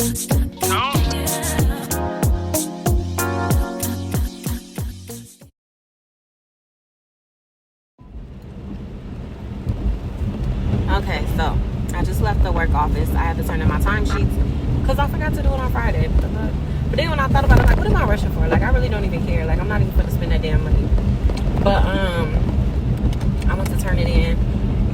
Okay, so I just left the work office. I had to turn in my timesheets because I forgot to do it on Friday. But then when I thought about it, I'm like, what am I rushing for? Like, I really don't even care. Like, I'm not even going to spend that damn money. But I went to turn it in,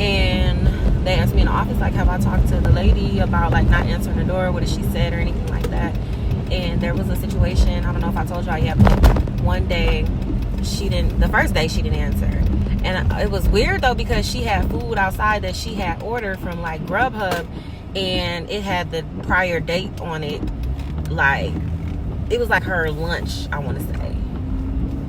and they asked me in the office, like, have I talked to the lady about, like, not answering the door? What did she said or anything like that? And there was a situation, I don't know if I told y'all yet, but one day, the first day she didn't answer. And it was weird though, because she had food outside that she had ordered from like Grubhub, and it had the prior date on it. Like, it was like her lunch, I want to say.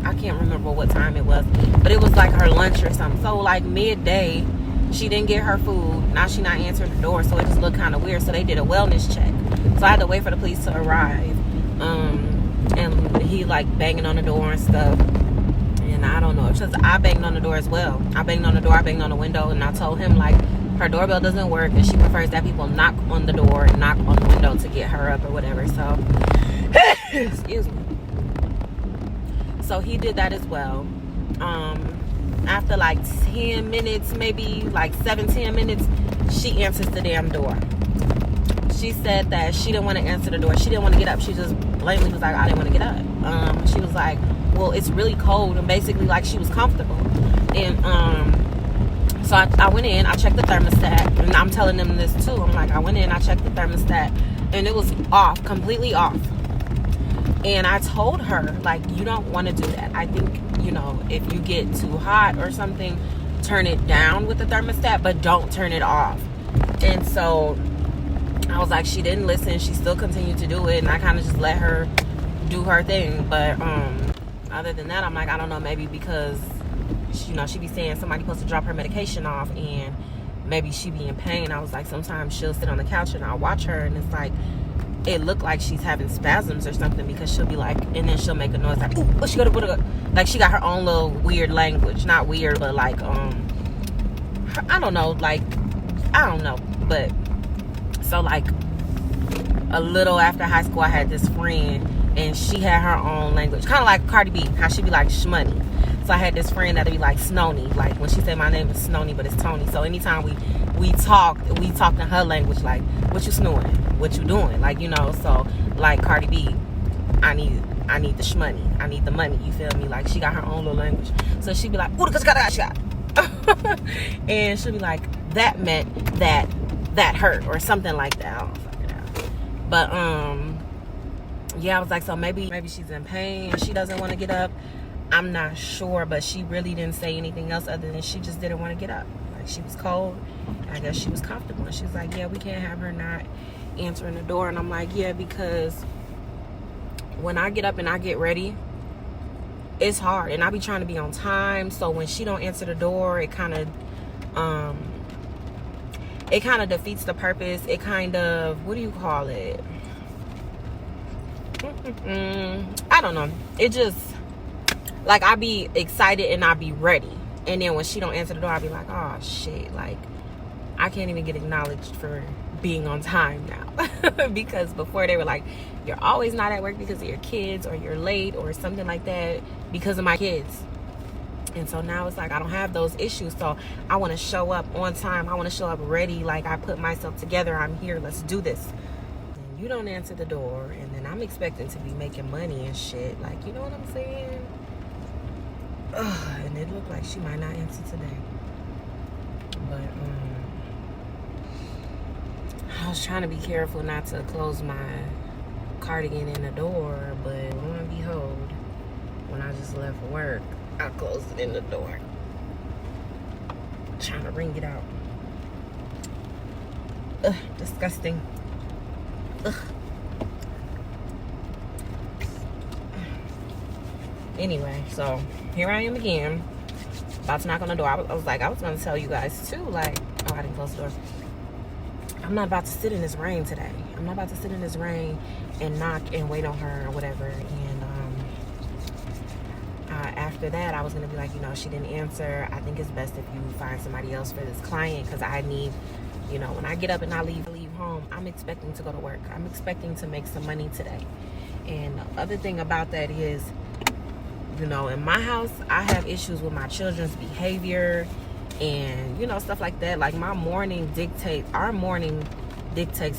I can't remember what time it was, but it was like her lunch or something. So like midday, she didn't get her food. Now she not answering the door, so it just looked kind of weird. So they did a wellness check. So I had to wait for the police to arrive. And he like banging on the door and stuff. And I don't know, it's just I banged on the door as well. I banged on the door, I banged on the window, and I told him like her doorbell doesn't work and she prefers that people knock on the door and knock on the window to get her up or whatever. So excuse me. So he did that as well. After like 10 minutes, maybe like 7-10 minutes, she answers the damn door. She said that she didn't want to answer the door. She didn't want to get up. She just blatantly was like, I didn't want to get up. She was like, well, it's really cold, and basically like she was comfortable. And so I went in, I checked the thermostat, and I'm telling them this too. I'm like, I went in, I checked the thermostat, and it was off, completely off. And I told her, like, you don't want to do that. I think, you know, if you get too hot or something, turn it down with the thermostat, but don't turn it off. And so I was like, she didn't listen. She still continued to do it, and I kind of just let her do her thing. But other than that, I'm like, I don't know, maybe because, you know, she be saying somebody supposed to drop her medication off, and maybe she be in pain. I was like, sometimes she'll sit on the couch and I'll watch her, and it's like, it looked like she's having spasms or something, because she'll be like, and then she'll make a noise like, ooh, what she gotta put up? Like, she got her own little weird language. Not weird, but like, I don't know, like, I don't know. But so like a little after high school, I had this friend, and she had her own language, kind of like Cardi B, how she be like shmoney. So I had this friend that'd be like Snony, like when she said my name is Snony, but it's Tony. So anytime we talk in her language, like, what you snoring, what you doing, like, you know. So like Cardi B, I need the shmoney, I need the money, you feel me? Like, she got her own little language. So she'd be like, ooh, because got shot. And she'd be like, that meant that hurt or something like that. I don't fucking know. But yeah, I was like, so maybe she's in pain and she doesn't want to get up. I'm not sure, but she really didn't say anything else other than she just didn't want to get up. Like, she was cold. I guess she was comfortable. And she was like, yeah, we can't have her not answering the door. And I'm like, yeah, because when I get up and I get ready, it's hard. And I be trying to be on time. So when she don't answer the door, it kind of defeats the purpose. It kind of, what do you call it? I don't know. It just, like, I be excited and I be ready, and then when she don't answer the door, I be like, oh shit, like, I can't even get acknowledged for being on time now. Because before they were like, you're always not at work because of your kids, or you're late or something like that because of my kids. And so now it's like, I don't have those issues, so I want to show up on time. I want to show up ready, like, I put myself together, I'm here, let's do this. And you don't answer the door, and then I'm expecting to be making money and shit, like, you know what I'm saying? Ugh, and it looked like she might not answer today. But I was trying to be careful not to close my cardigan in the door, but lo and behold, when I just left work, I closed it in the door, trying to wring it out. Ugh, disgusting. Ugh. Anyway, so here I am again, about to knock on the door. I was going to tell you guys too, like, oh, I didn't close the door. I'm not about to sit in this rain today. I'm not about to sit in this rain and knock and wait on her or whatever. And after that, I was going to be like, you know, she didn't answer. I think it's best if you find somebody else for this client, because I need, you know, when I get up and I leave home, I'm expecting to go to work. I'm expecting to make some money today. And the other thing about that is, you know, in my house, I have issues with my children's behavior and, you know, stuff like that. Like our morning dictates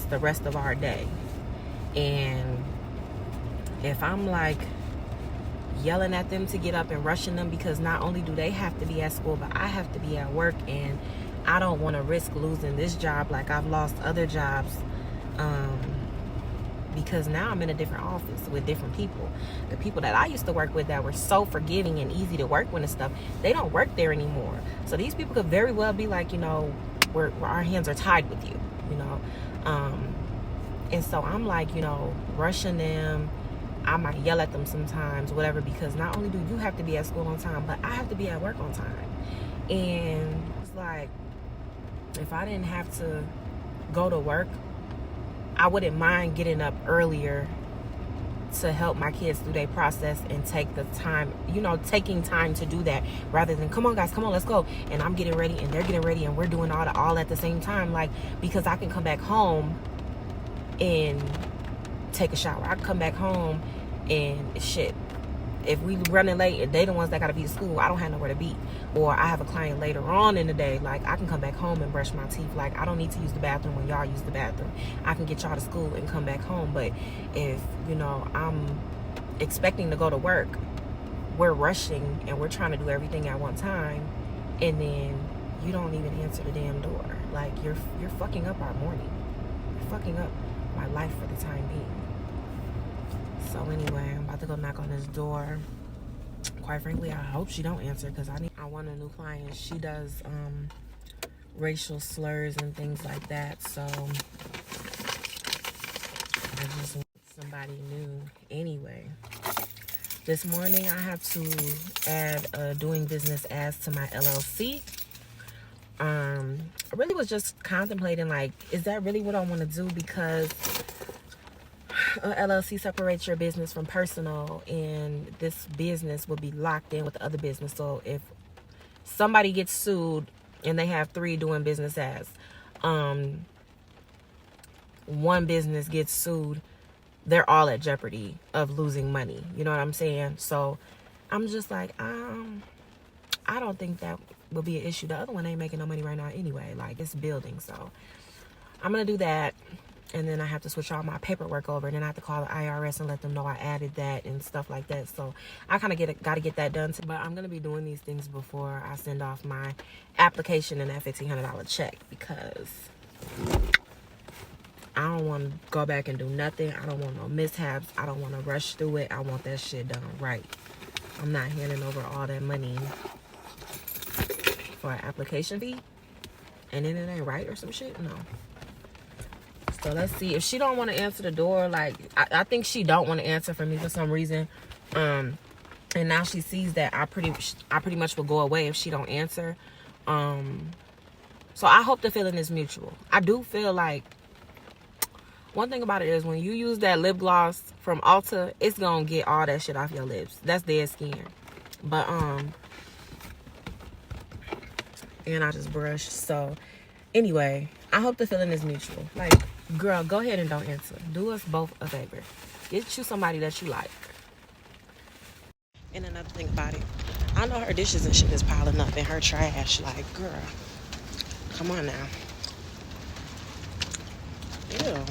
the rest of our day. And if I'm like yelling at them to get up and rushing them, because not only do they have to be at school, but I have to be at work, and I don't want to risk losing this job like I've lost other jobs, because now I'm in a different office with different people. The people that I used to work with that were so forgiving and easy to work with and stuff, they don't work there anymore. So these people could very well be like, you know, our hands are tied with you, you know. And so I'm like, you know, rushing them. I might yell at them sometimes, whatever, because not only do you have to be at school on time, but I have to be at work on time. And it's like, if I didn't have to go to work, I wouldn't mind getting up earlier to help my kids through their process and take the time, you know, taking time to do that, rather than, come on guys, come on, let's go. And I'm getting ready and they're getting ready and we're doing all at the same time. Like, because I can come back home and take a shower. I can come back home and shit. If we running late and they the ones that gotta be to school, I don't have nowhere to be. Or I have a client later on in the day, like I can come back home and brush my teeth. Like I don't need to use the bathroom when y'all use the bathroom. I can get y'all to school and come back home. But if, you know, I'm expecting to go to work, we're rushing and we're trying to do everything at one time, and then you don't even answer the damn door. Like you're fucking up our morning. You're fucking up my life for the time being. So anyway, I'm about to go knock on this door. Quite frankly, I hope she don't answer, because I want a new client. She does racial slurs and things like that. So I just want somebody new. Anyway, this morning I have to add doing business as to my LLC. I really was just contemplating, like, is that really what I want to do? Because LLC separates your business from personal, and this business will be locked in with the other business. So if somebody gets sued and they have 3 doing business as, one business gets sued, they're all at jeopardy of losing money. You know what I'm saying? So I'm just like, I don't think that will be an issue. The other one ain't making no money right now anyway. Like, it's building. So I'm going to do that. And then I have to switch all my paperwork over. And then I have to call the IRS and let them know I added that and stuff like that. So I kind of got to get that done. But I'm going to be doing these things before I send off my application and that $1,500 check. Because I don't want to go back and do nothing. I don't want no mishaps. I don't want to rush through it. I want that shit done right. I'm not handing over all that money for an application fee. And then it ain't right or some shit. No. So let's see. If she don't want to answer the door, like, I think she don't want to answer for me for some reason. And now she sees that I pretty much will go away if she don't answer. So I hope the feeling is mutual. I do feel like, one thing about it is, when you use that lip gloss from Ulta, it's gonna get all that shit off your lips. That's dead skin. But and I just brushed. So anyway, I hope the feeling is mutual. Like, girl, go ahead and don't answer. Do us both a favor. Get you somebody that you like. And another thing about it, I know her dishes and shit is piling up in her trash. Like, girl, come on now. Ew.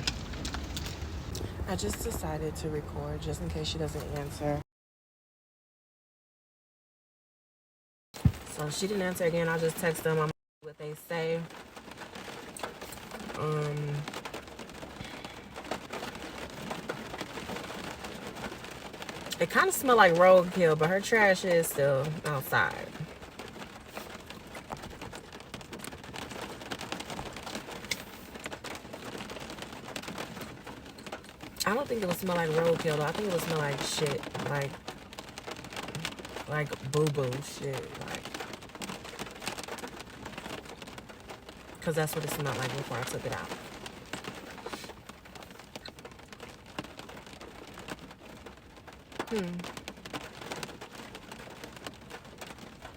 I just decided to record just in case she doesn't answer. So if she didn't answer again, I'll just text them. I'm what they say. It kind of smells like roadkill, but her trash is still outside. I don't think it would smell like roadkill, though. I think it would smell like shit. Like boo-boo shit. Like, because that's what it smelled like before I took it out.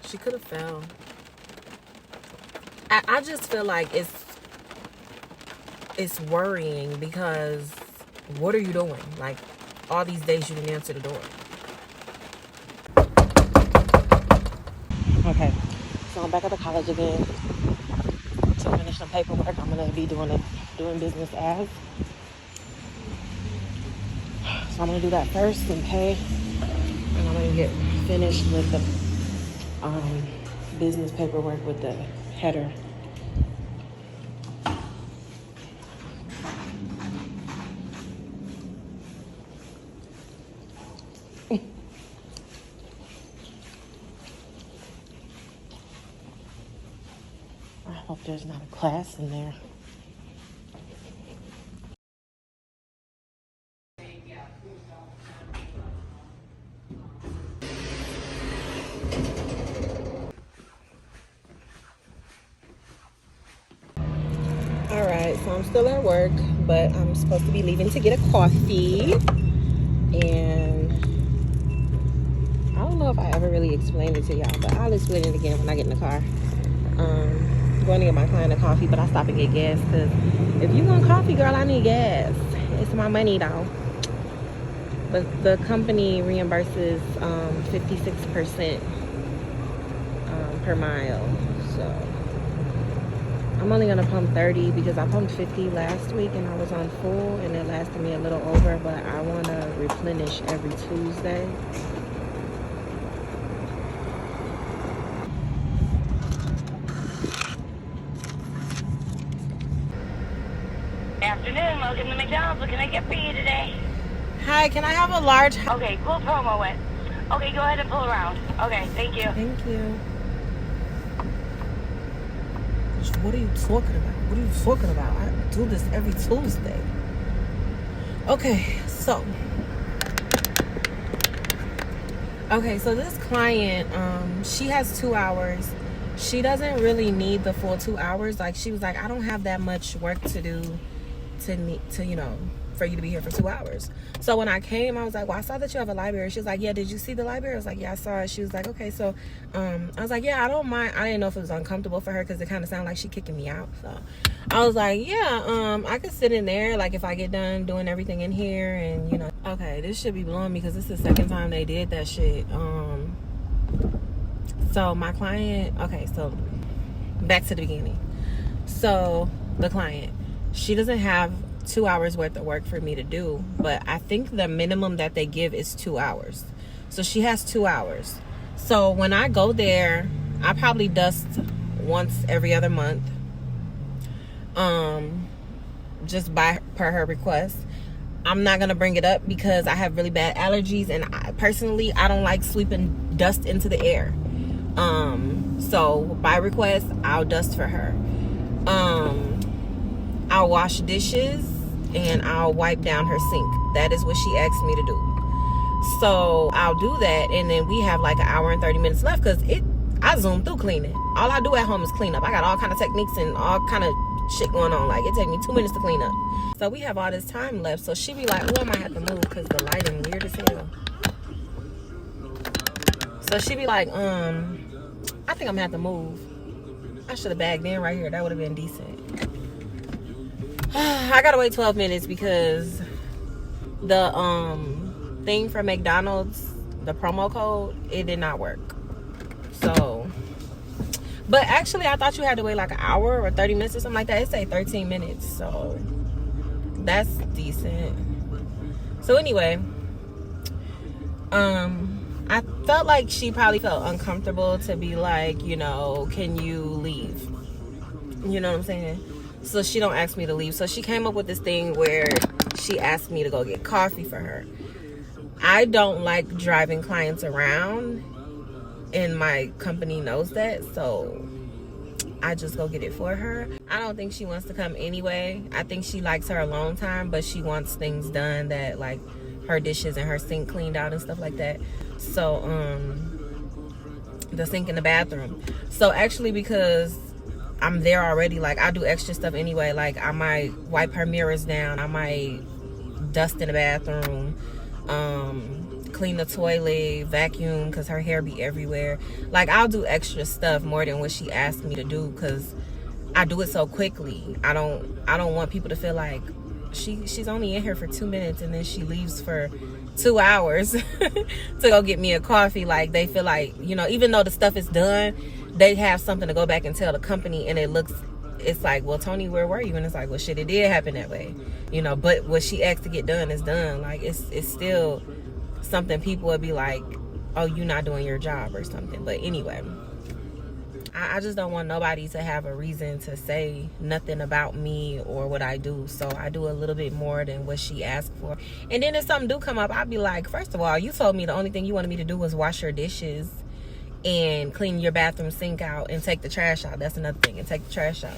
She could have fell. I just feel like it's it's worrying because what are you doing? Like, all these days you didn't answer the door. Okay, so I'm back at the college again to finish some paperwork. I'm gonna be doing business as. So I'm gonna do that first and pay, and I'm gonna get finished with the business paperwork with the header. I hope there's not a class in there. All right, so I'm still at work, but I'm supposed to be leaving to get a coffee. And I don't know if I ever really explained it to y'all, but I'll explain it again when I get in the car. I'm going to get my client a coffee, but I stop and get gas because if you want coffee, girl, I need gas. It's my money though. But the company reimburses 56% per mile. So I'm only gonna pump 30 because I pumped 50 last week and I was on full and it lasted me a little over, but I wanna replenish every Tuesday. Afternoon, welcome to McDonald's. What can I get for you today? Hi, can I have a large? Okay, cool promo it. Okay, go ahead and pull around. Okay, thank you. Thank you. What are you talking about? What are you talking about? I do this every Tuesday. Okay, so this client, she has 2 hours. She doesn't really need the full 2 hours. Like, she was like, I don't have that much work to do to you know, for you to be here for 2 hours. So when I came, I was like, well, I saw that you have a library. She was like, yeah, did you see the library? I was like, yeah, I saw it. She was like, okay. So I was like, yeah, I don't mind. I didn't know if it was uncomfortable for her because it kind of sounded like she kicking me out. So I was like, yeah, I could sit in there, like, if I get done doing everything in here. And, you know, okay, this should be blowing me because this is the second time they did that shit. So my client, okay, so back to the beginning. So the client, she doesn't have 2 hours worth of work for me to do, but I think the minimum that they give is 2 hours. So she has 2 hours. So when I go there, I probably dust once every other month, just per her request. I'm not gonna bring it up because I have really bad allergies, and I don't like sweeping dust into the air. So by request, I'll dust for her. I'll wash dishes and I'll wipe down her sink. That is what she asked me to do. So I'll do that, and then we have like an hour and 30 minutes left because I zoom through cleaning. All I do at home is clean up. I got all kind of techniques and all kind of shit going on. Like, it take me 2 minutes to clean up. So we have all this time left. So she be like, oh, I might have to move because the lighting weird as hell. So she be like, I think I'm gonna have to move. I should have bagged in right here. That would have been decent. I gotta wait 12 minutes because the thing for McDonald's, the promo code, it did not work. So, but actually I thought you had to wait like an hour or 30 minutes or something like that. It say 13 minutes, so that's decent. So anyway, I felt like she probably felt uncomfortable to be like, you know, can you leave? You know what I'm saying? So she don't ask me to leave. So she came up with this thing where she asked me to go get coffee for her. I don't like driving clients around, and my company knows that, so I just go get it for her. I don't think she wants to come anyway. I think she likes her alone time, but she wants things done, that like her dishes and her sink cleaned out and stuff like that. So the sink in the bathroom. So actually, because I'm there already, like, I do extra stuff anyway. Like, I might wipe her mirrors down, I might dust in the bathroom, clean the toilet, vacuum, because her hair be everywhere. Like, I'll do extra stuff more than what she asked me to do, because I do it so quickly. I don't want people to feel like she's only in here for 2 minutes and then she leaves for 2 hours to go get me a coffee. Like, they feel like, you know, even though the stuff is done, they have something to go back and tell the company, and it's like, well, Tony, where were you? And it's like, well, shit, it did happen that way, you know, but what she asked to get done is done. Like, it's still something people would be like, oh, you're not doing your job or something. But anyway, I just don't want nobody to have a reason to say nothing about me or what I do. So I do a little bit more than what she asked for. And then if something do come up, I'll be like, first of all, you told me the only thing you wanted me to do was wash your dishes and clean your bathroom sink out and take the trash out. That's another thing, and take the trash out.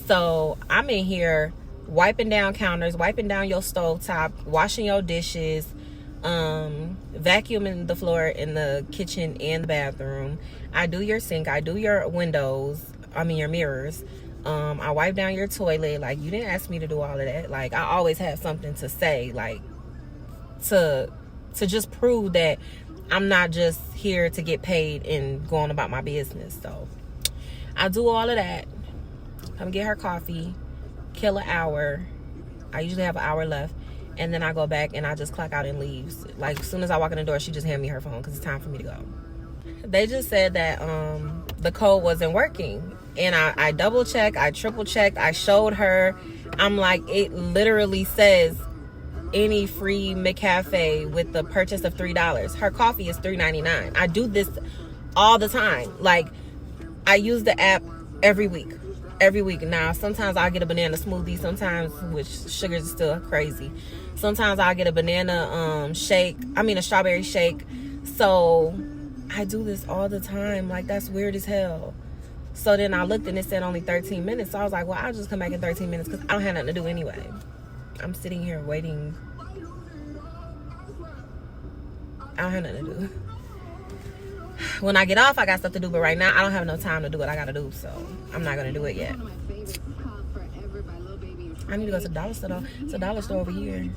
So I'm in here wiping down counters, wiping down your stovetop, washing your dishes, vacuuming the floor in the kitchen and the bathroom. I do your sink, I do your windows, your mirrors. I wipe down your toilet. Like, you didn't ask me to do all of that. Like, I always have something to say, like, to just prove that I'm not just here to get paid and going about my business. So I do all of that. Come get her coffee, kill an hour. I usually have an hour left. And then I go back and I just clock out and leave. Like, as soon as I walk in the door, she just hand me her phone because it's time for me to go. They just said that the code wasn't working. And I double checked, I triple checked, I showed her. I'm like, it literally says any free McCafe with the purchase of $3. Her coffee is $3.99. I do this all the time. Like, I use the app every week. Now, sometimes I'll get a banana smoothie, sometimes, which sugar is still crazy. Sometimes I'll get a banana a strawberry shake. So I do this all the time. Like, that's weird as hell. So then I looked and it said only 13 minutes. So I was like, well, I'll just come back in 13 minutes because I don't have nothing to do anyway. I'm sitting here waiting. I don't have nothing to do. When I get off, I got stuff to do, but right now I don't have no time to do what I gotta do, so I'm not gonna do it yet. I need to go to the dollar store though. It's a dollar store over here.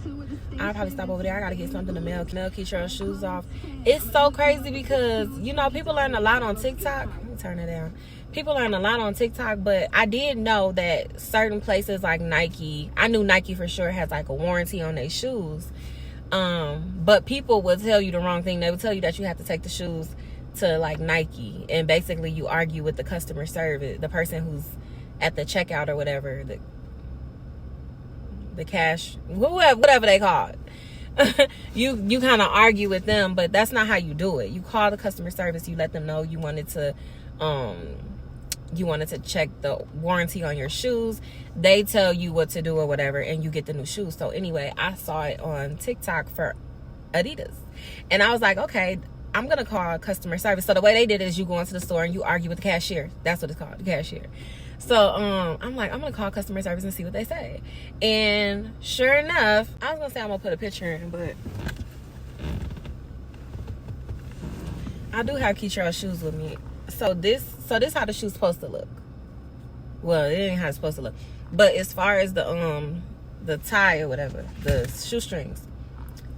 I'll probably stop over there. I gotta get something to mail Keitrell's shoes off. It's so crazy because, you know, people learn a lot on TikTok. Let me turn it down. People learn a lot on TikTok, but I did know that certain places like Nike, I knew Nike for sure has like a warranty on their shoes. But people would tell you the wrong thing. They would tell you that you have to take the shoes to like Nike, and basically you argue with the customer service, the person who's at the checkout or whatever, the cash, whatever they call it. you kind of argue with them, but that's not how you do it. You call the customer service, you let them know you wanted to check the warranty on your shoes. They tell you what to do or whatever, and you get the new shoes. So anyway, I saw it on TikTok for Adidas, and I was like, okay, I'm gonna call customer service. So the way they did it is you go into the store and you argue with the cashier. That's what it's called, the cashier. So I'm like, I'm gonna call customer service and see what they say. And sure enough, I was gonna say I'm gonna put a picture in, but I do have Keitrell shoes with me. So this how the shoe's supposed to look. Well, it ain't how it's supposed to look. But as far as the tie or whatever, the shoestrings,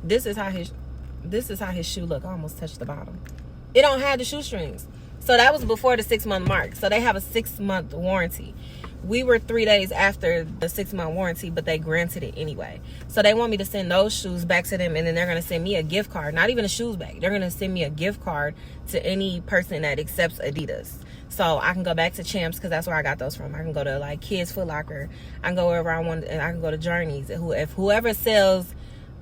this is how his shoe look. I almost touched the bottom. It don't have the shoestrings. So that was before the 6-month mark. So they have a 6-month warranty. We were 3 days after the 6-month warranty, but they granted it anyway. So they want me to send those shoes back to them, and then they're going to send me a gift card. Not even the shoes back. They're going to send me a gift card to any person that accepts Adidas. So I can go back to Champs because that's where I got those from. I can go to like Kids Foot Locker. I can go wherever I want, and I can go to Journeys. If whoever sells,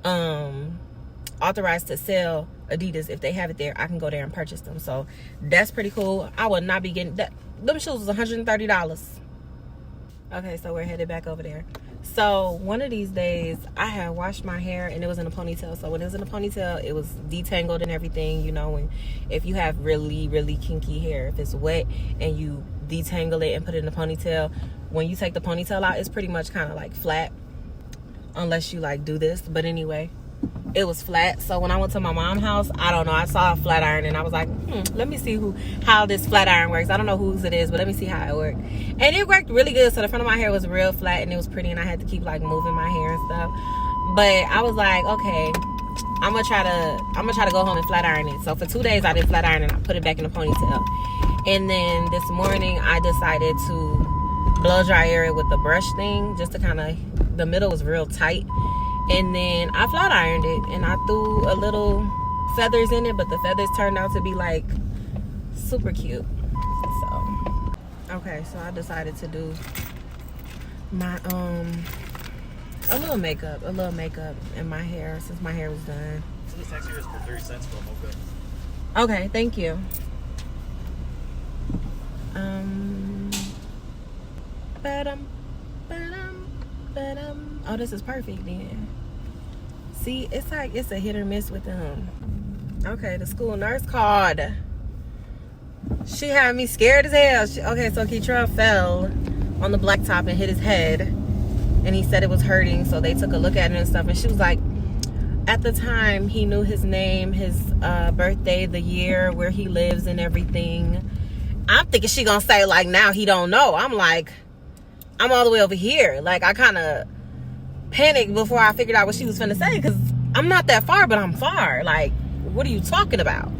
authorized to sell Adidas, if they have it there, I can go there and purchase them. So that's pretty cool. I would not be getting that. Them shoes was $130. Okay, so we're headed back over there. So one of these days I had washed my hair and it was in a ponytail. So when it was in a ponytail, it was detangled and everything, you know. And if you have really, really kinky hair, if it's wet and you detangle it and put it in a ponytail, when you take the ponytail out, it's pretty much kind of like flat, unless you like do this. But anyway, it was flat. So when I went to my mom's house, I don't know, I saw a flat iron and I was like, let me see how this flat iron works. I don't know whose it is, but let me see how it worked. And it worked really good. So the front of my hair was real flat and it was pretty, and I had to keep like moving my hair and stuff. But I was like, okay, I'm gonna try to go home and flat iron it. So for 2 days I did flat iron and I put it back in the ponytail. And then this morning I decided to blow dry area with the brush thing, just to kind of, the middle was real tight. And then I flat ironed it, and I threw a little feathers in it, but the feathers turned out to be like super cute. So okay, so I decided to do my a little makeup in my hair, since my hair was done. So this actually is for 30 cents for a mocha. Okay, thank you. Oh, this is perfect then. See, it's like it's a hit or miss with them. Okay, the school nurse called. She had me scared as hell. Okay, so Keitrell fell on the blacktop and hit his head, and he said it was hurting, so they took a look at it and stuff, and she was like, at the time he knew his name, his birthday, the year, where he lives and everything. I'm thinking she gonna say like, now he don't know. I'm like, I'm all the way over here. Like, I kind of panicked before I figured out what she was finna say, because I'm not that far, but I'm far. Like, what are you talking about?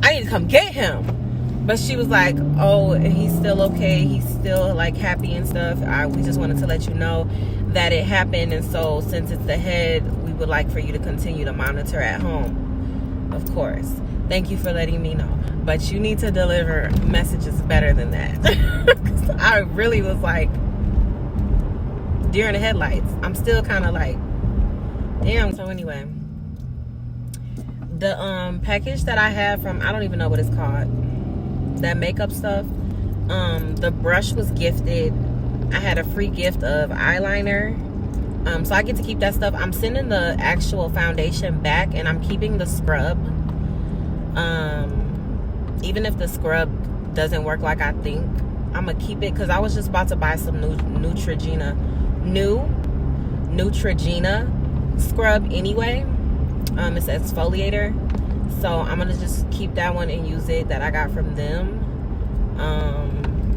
I need to come get him. But she was like, oh, he's still okay. He's still like happy and stuff. We just wanted to let you know that it happened, and so since it's the head, we would like for you to continue to monitor at home. Of course. Thank you for letting me know. But you need to deliver messages better than that. 'Cause I really was like, deer in the headlights. I'm still kind of like, damn. So anyway, the package that I have from, I don't even know what it's called, that makeup stuff, the brush was gifted. I had a free gift of eyeliner, so I get to keep that stuff. I'm sending the actual foundation back, and I'm keeping the scrub. Even if the scrub doesn't work like I think, I'm gonna keep it, because I was just about to buy some Neutrogena scrub anyway. It's exfoliator, so I'm gonna just keep that one and use it, that I got from them.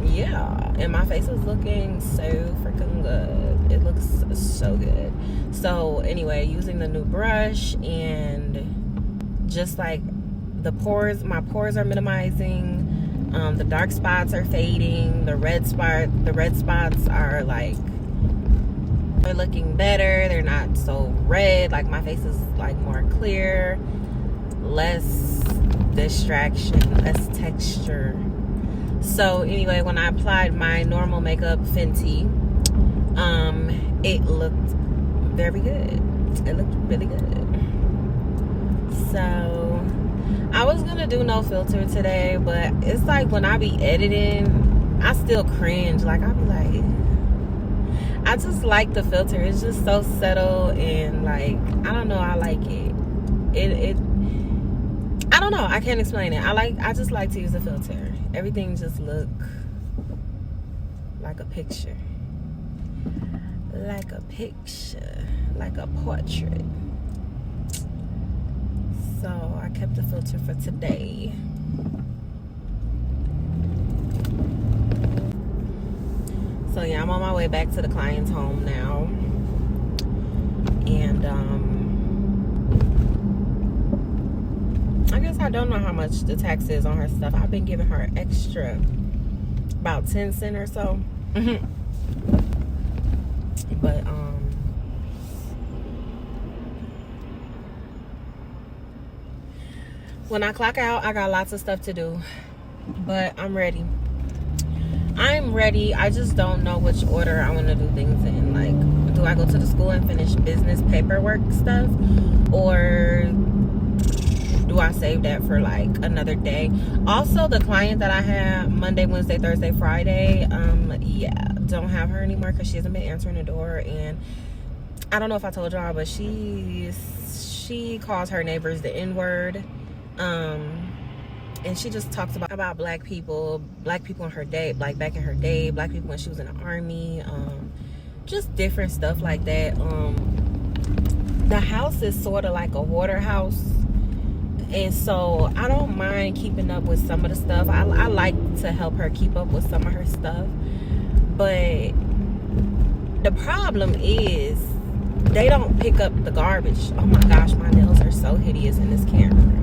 Yeah, and my face is looking so freaking good. It looks so good. So anyway, using the new brush, and just like the pores, my pores are minimizing. The dark spots are fading. The red spots are like, they're looking better. They're not so red. Like, my face is like more clear, less distraction, less texture. So anyway, when I applied my normal makeup Fenty, it looked very good. It looked really good. So I was gonna do no filter today, but it's like when I be editing, I still cringe. Like, I'll be like, I just like the filter. It's just so subtle, and like, I don't know, I like it. I don't know, I can't explain it. I just like to use the filter. Everything just look like a picture. Like a picture. Like a portrait. So I kept the filter for today. So yeah, I'm on my way back to the client's home now. And I guess I don't know how much the tax is on her stuff. I've been giving her extra, about 10 cents or so. But when I clock out, I got lots of stuff to do. But I'm ready. I'm ready. I just don't know which order I want to do things in. Like, do I go to the school and finish business paperwork stuff, or do I save that for like another day? Also, the client that I had Monday, Wednesday, Thursday, Friday, yeah, don't have her anymore because she hasn't been answering the door. And I don't know if I told y'all, but she calls her neighbors the N-word. And she just talks about black people in her day, like back in her day, black people when she was in the army, just different stuff like that. The house is sort of like a hoarder house, and so I don't mind keeping up with some of the stuff. I like to help her keep up with some of her stuff, but the problem is they don't pick up the garbage. Oh my gosh, my nails are so hideous in this camera.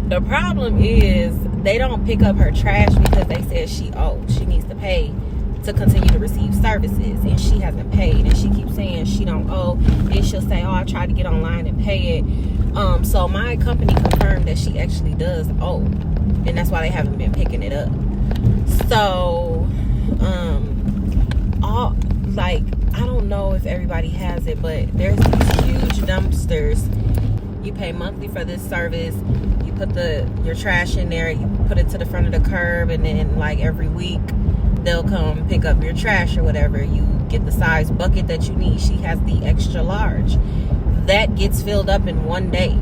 The problem is they don't pick up her trash because they said she needs to pay to continue to receive services, and she hasn't paid, and she keeps saying she don't owe. Then she'll say, I tried to get online and pay it. So my company confirmed that she actually does owe, and that's why they haven't been picking it up. So I don't know if everybody has it, but there's these huge dumpsters. You pay monthly for this service. You put your trash in there, you put it to the front of the curb, and then like every week they'll come pick up your trash or whatever. You get the size bucket that you need. She has the extra large. That gets filled up in one day.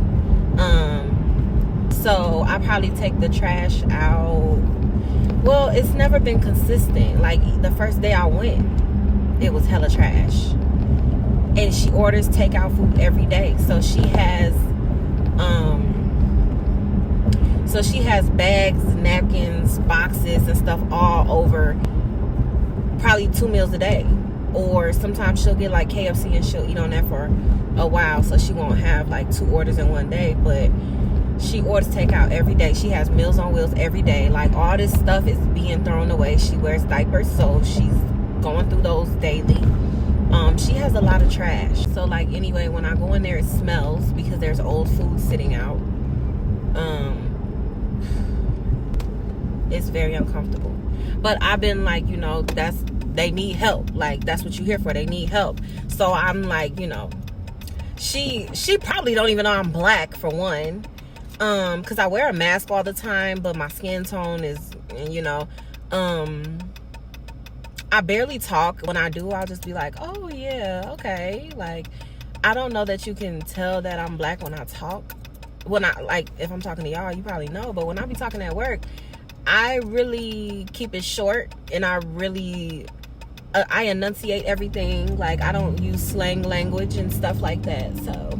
So I probably take the trash out. Well, it's never been consistent. Like the first day I went, it was hella trash. And she orders takeout food every day. So she has bags, napkins, boxes, and stuff all over probably 2 meals a day. Or sometimes she'll get like KFC and she'll eat on that for a while, so she won't have like 2 orders in one day. But she orders takeout every day. She has Meals on Wheels every day. Like all this stuff is being thrown away. She wears diapers, so she's going through those daily. She has a lot of trash. So like anyway, when I go in there, it smells because there's old food sitting out. It's very uncomfortable. But I've been like, they need help. Like that's what you're here for. They need help. So I'm like, she probably don't even know I'm black for one. Because I wear a mask all the time, but my skin tone is, I barely talk. When I do, I'll just be like, oh yeah, okay. Like, I don't know that you can tell that I'm black when I talk. When if I'm talking to y'all, you probably know. But when I be talking at work, I really keep it short, and I really, I enunciate everything. Like, I don't use slang language and stuff like that. So,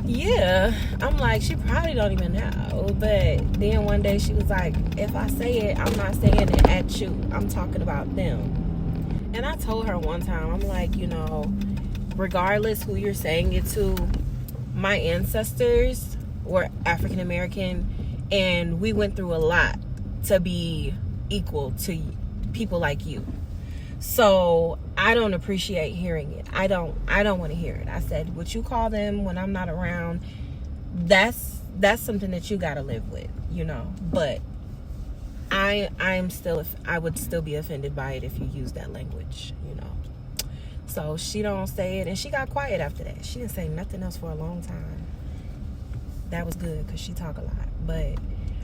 yeah, I'm like, she probably don't even know. But then one day she was like, if I say it, I'm not saying it at you. I'm talking about them. And I told her one time, I'm like, regardless who you're saying it to, my ancestors were African American, and we went through a lot to be equal to people like you. So I don't appreciate hearing it. I don't want to hear it. I said, what you call them when I'm not around, that's something that you got to live with, But I would still be offended by it if you use that language, So she don't say it, and she got quiet after that. She didn't say nothing else for a long time. That was good because she talk a lot. But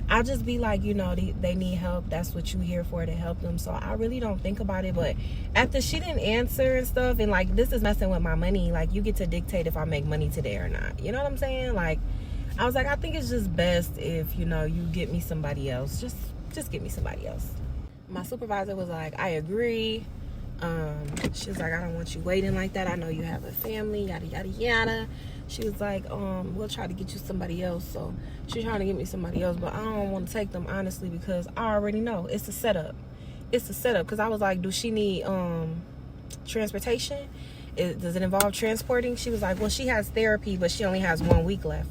I'll just be like, they need help. That's what you here for, to help them. So I really don't think about it. But after she didn't answer and stuff, and like, this is messing with my money. Like, you get to dictate if I make money today or not. You know what I'm saying? Like, I was like, I think it's just best if, you get me somebody else. Just get me somebody else. My supervisor was like, I agree. She was like, I don't want you waiting like that. I know you have a family, yada, yada, yada. She was like, we'll try to get you somebody else. So she's trying to get me somebody else, but I don't want to take them, honestly, because I already know it's a setup. It's a setup. Because I was like, do she need transportation? Does it involve transporting? She was like, well, she has therapy, but she only has 1 week left.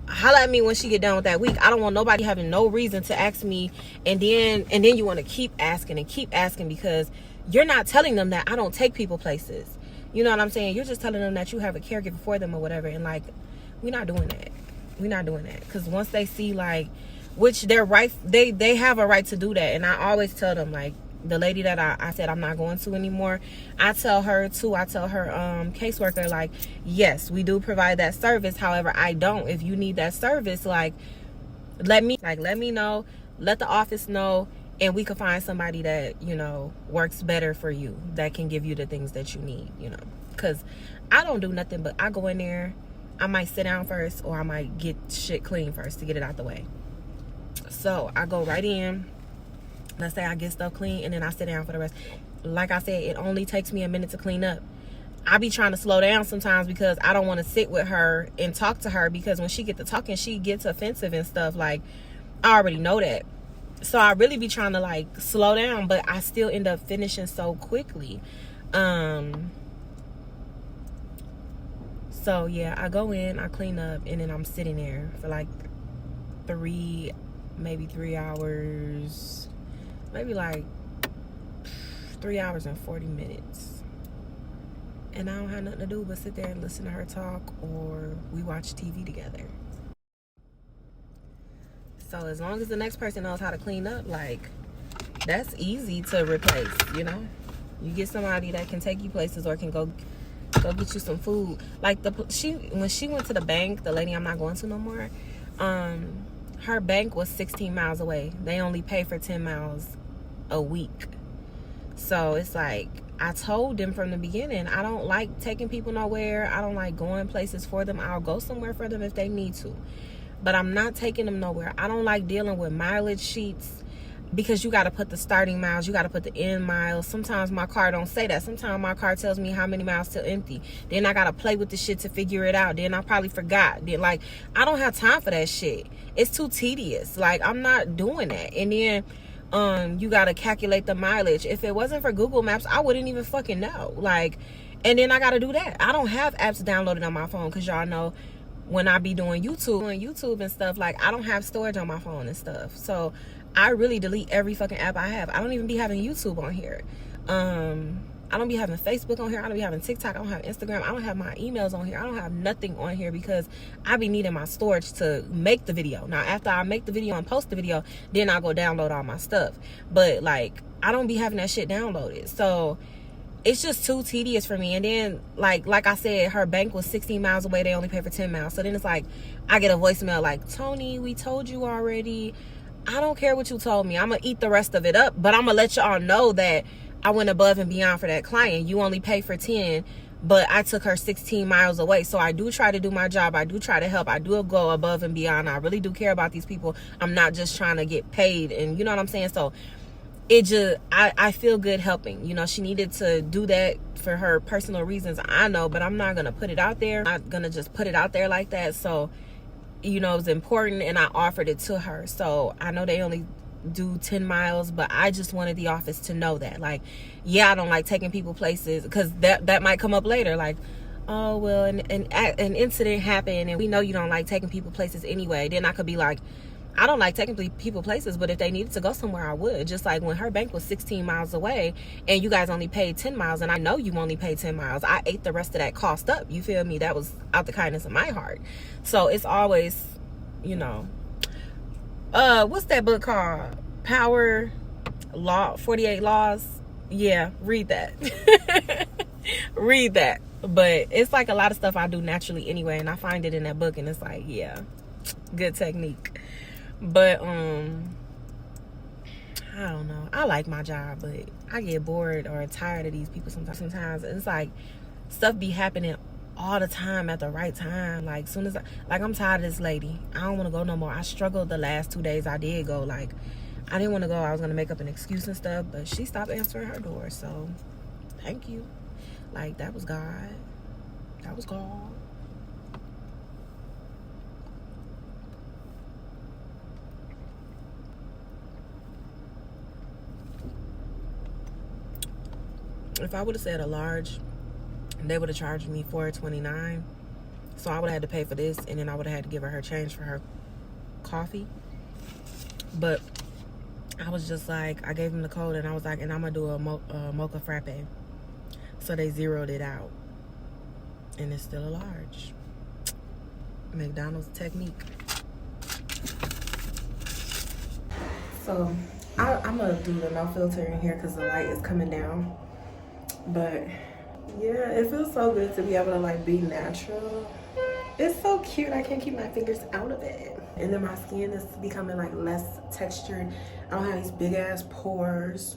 Holla at me when she get done with that week. I don't want nobody having no reason to ask me, and then you want to keep asking because you're not telling them that I don't take people places. You know what I'm saying? You're just telling them that you have a caregiver for them or whatever. And like, we're not doing that. We're not doing that. Because once they see, like, which they're right, they have a right to do that. And I always tell them, like, the lady that I said I'm not going to anymore, I tell her caseworker, like, yes, we do provide that service. However, I don't. If you need that service, like, let me know, let the office know, and we can find somebody that, works better for you, that can give you the things that you need, because I don't do nothing but I go in there, I might sit down first, or I might get shit clean first to get it out the way. So I go right in, let's say I get stuff clean, and then I sit down for the rest. Like I said, it only takes me a minute to clean up. I be trying to slow down sometimes because I don't want to sit with her and talk to her, because when she get to talking, she gets offensive and stuff. Like, I already know that. So I really be trying to, like, slow down, but I still end up finishing so quickly. So yeah, I go in, I clean up, and then I'm sitting there for like 3 maybe 3 hours, maybe like 3 hours and 40 minutes. And I don't have nothing to do but sit there and listen to her talk, or we watch TV together. So as long as the next person knows how to clean up, like, that's easy to replace, you know? You get somebody that can take you places or can go get you some food. Like when she went to the bank, the lady I'm not going to no more, her bank was 16 miles away. They only pay for 10 miles a week. So it's like, I told them from the beginning, I don't like taking people nowhere. I don't like going places for them. I'll go somewhere for them if they need to, but I'm not taking them nowhere. I don't like dealing with mileage sheets, because you got to put the starting miles, you got to put the end miles. Sometimes my car don't say that. Sometimes my car tells me how many miles till empty. Then I got to play with the shit to figure it out. Then I probably forgot. Then, like, I don't have time for that shit. It's too tedious. Like, I'm not doing that. And then you got to calculate the mileage. If it wasn't for Google Maps, I wouldn't even fucking know. Like, and then I got to do that. I don't have apps downloaded on my phone, because y'all know when I be doing YouTube and stuff, like, I don't have storage on my phone and stuff. So I really delete every fucking app I have. I don't even be having YouTube on here. I don't be having Facebook on here. I don't be having TikTok. I don't have Instagram. I don't have my emails on here. I don't have nothing on here, because I be needing my storage to make the video. Now, after I make the video and post the video, then I'll go download all my stuff. But, like, I don't be having that shit downloaded. So it's just too tedious for me. And then, like I said, her bank was 16 miles away. They only pay for 10 miles. So then it's like, I get a voicemail like, Tony, we told you already. I don't care what you told me. I'm going to eat the rest of it up. But I'm going to let y'all know that I went above and beyond for that client. You only pay for 10, but I took her 16 miles away. So I do try to do my job. I do try to help. I do go above and beyond. I really do care about these people. I'm not just trying to get paid. And you know what I'm saying? So it just, I feel good helping. You know, she needed to do that for her personal reasons, I know, but I'm not going to put it out there. I'm not going to just put it out there like that. So, you know, it's important, and I offered it to her. So I know they only do 10 miles, but I just wanted the office to know that, like, yeah, I don't like taking people places, because that might come up later, like, oh, well, an incident happened, and we know you don't like taking people places anyway. Then I could be like, I don't like taking people places, but if they needed to go somewhere, I would. Just like when her bank was 16 miles away and you guys only paid 10 miles, and I know you only paid 10 miles. I ate the rest of that cost up. You feel me? That was out the kindness of my heart. So it's always, you know, what's that book called? Power Law, 48 Laws. Yeah, read that. Read that. But it's like a lot of stuff I do naturally anyway, and I find it in that book, and it's like, yeah, good technique. But I don't know, I like my job, but I get bored or tired of these people sometimes. It's like stuff be happening all the time at the right time. Like, soon as I'm tired of this lady, I don't want to go no more. I struggled the last 2 days I did go. Like, I didn't want to go. I was going to make up an excuse and stuff, but she stopped answering her door. So thank you. Like, that was God. That was God. If I would have said a large, they would have charged me $4.29. So I would have had to pay for this, and then I would have had to give her change for her coffee. But I was just like, I gave them the code, and I was like, and I'm going to do a mocha frappe. So they zeroed it out. And it's still a large. McDonald's technique. So I'm going to do the no filter in here because the light is coming down. But yeah, it feels so good to be able to like be natural. It's so cute. I can't keep my fingers out of it. And then my skin is becoming like less textured. I don't have these big ass pores.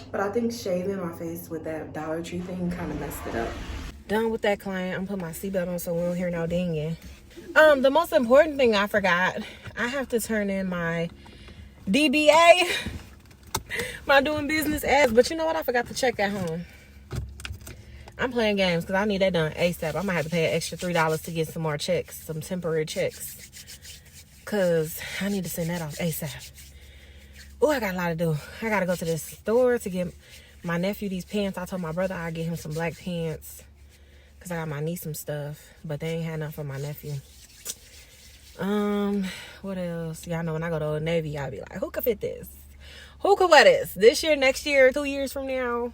But I think shaving my face with that Dollar Tree thing kind of messed it up. Done with that client. I'm putting my seatbelt on so we don't hear no dinging. The most important thing I forgot, I have to turn in my DBA. My doing business ads. But you know what? I forgot to check that home. I'm playing games because I need that done ASAP. I might have to pay an extra $3 to get some more checks, some temporary checks, because I need to send that off ASAP. Oh, I got a lot to do. I got to go to this store to get my nephew these pants. I told my brother I'd get him some black pants because I got my niece some stuff, but they ain't had enough for my nephew. What else? Y'all know when I go to Old Navy, I'll be like, who could fit this? Who could wear this? This year, next year, 2 years from now?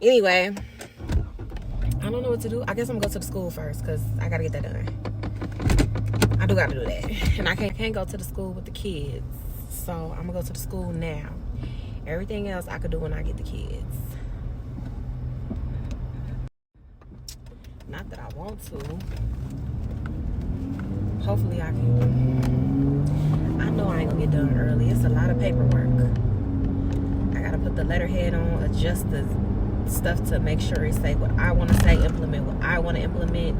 Anyway, I don't know what to do. I guess I'm gonna go to the school first because I gotta get that done. I do gotta do that. And I can't go to the school with the kids. So I'm gonna go to the school now. Everything else I could do when I get the kids. Not that I want to. Hopefully I can. I know I ain't gonna get done early. It's a lot of paperwork. I gotta put the letterhead on, adjust the stuff to make sure it say what I want to say, implement what I want to implement.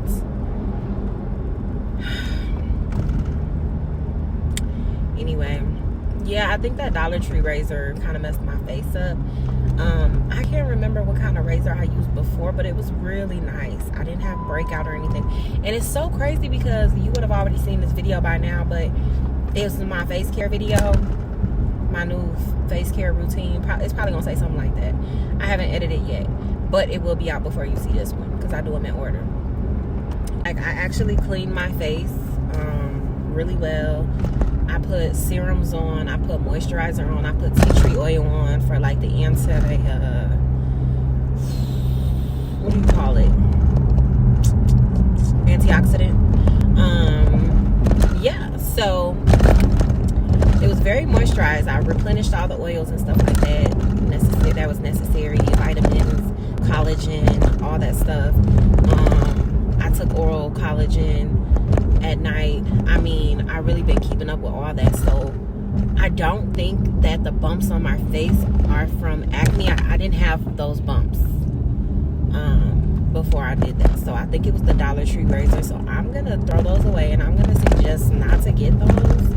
Anyway, yeah, I think that Dollar Tree razor kind of messed my face up. I can't remember what kind of razor I used before, but it was really nice. I didn't have breakout or anything. And it's so crazy because you would have already seen this video by now, but it was my face care video, my new face care routine. It's probably gonna say something like that. I haven't edited yet, but it will be out before you see this one because I do them in order. Like, I actually cleaned my face really well. I put serums on, I put moisturizer on, I put tea tree oil on for like the what do you call it? Antioxidant. Yeah, so it was very moisturized. I replenished all the oils and stuff like that. That was necessary. Vitamins, collagen, all that stuff. I took oral collagen at night. I mean, I really been keeping up with all that. So I don't think that the bumps on my face are from acne. I didn't have those bumps before I did that. So I think it was the Dollar Tree razor. So I'm gonna throw those away, and I'm gonna suggest not to get those.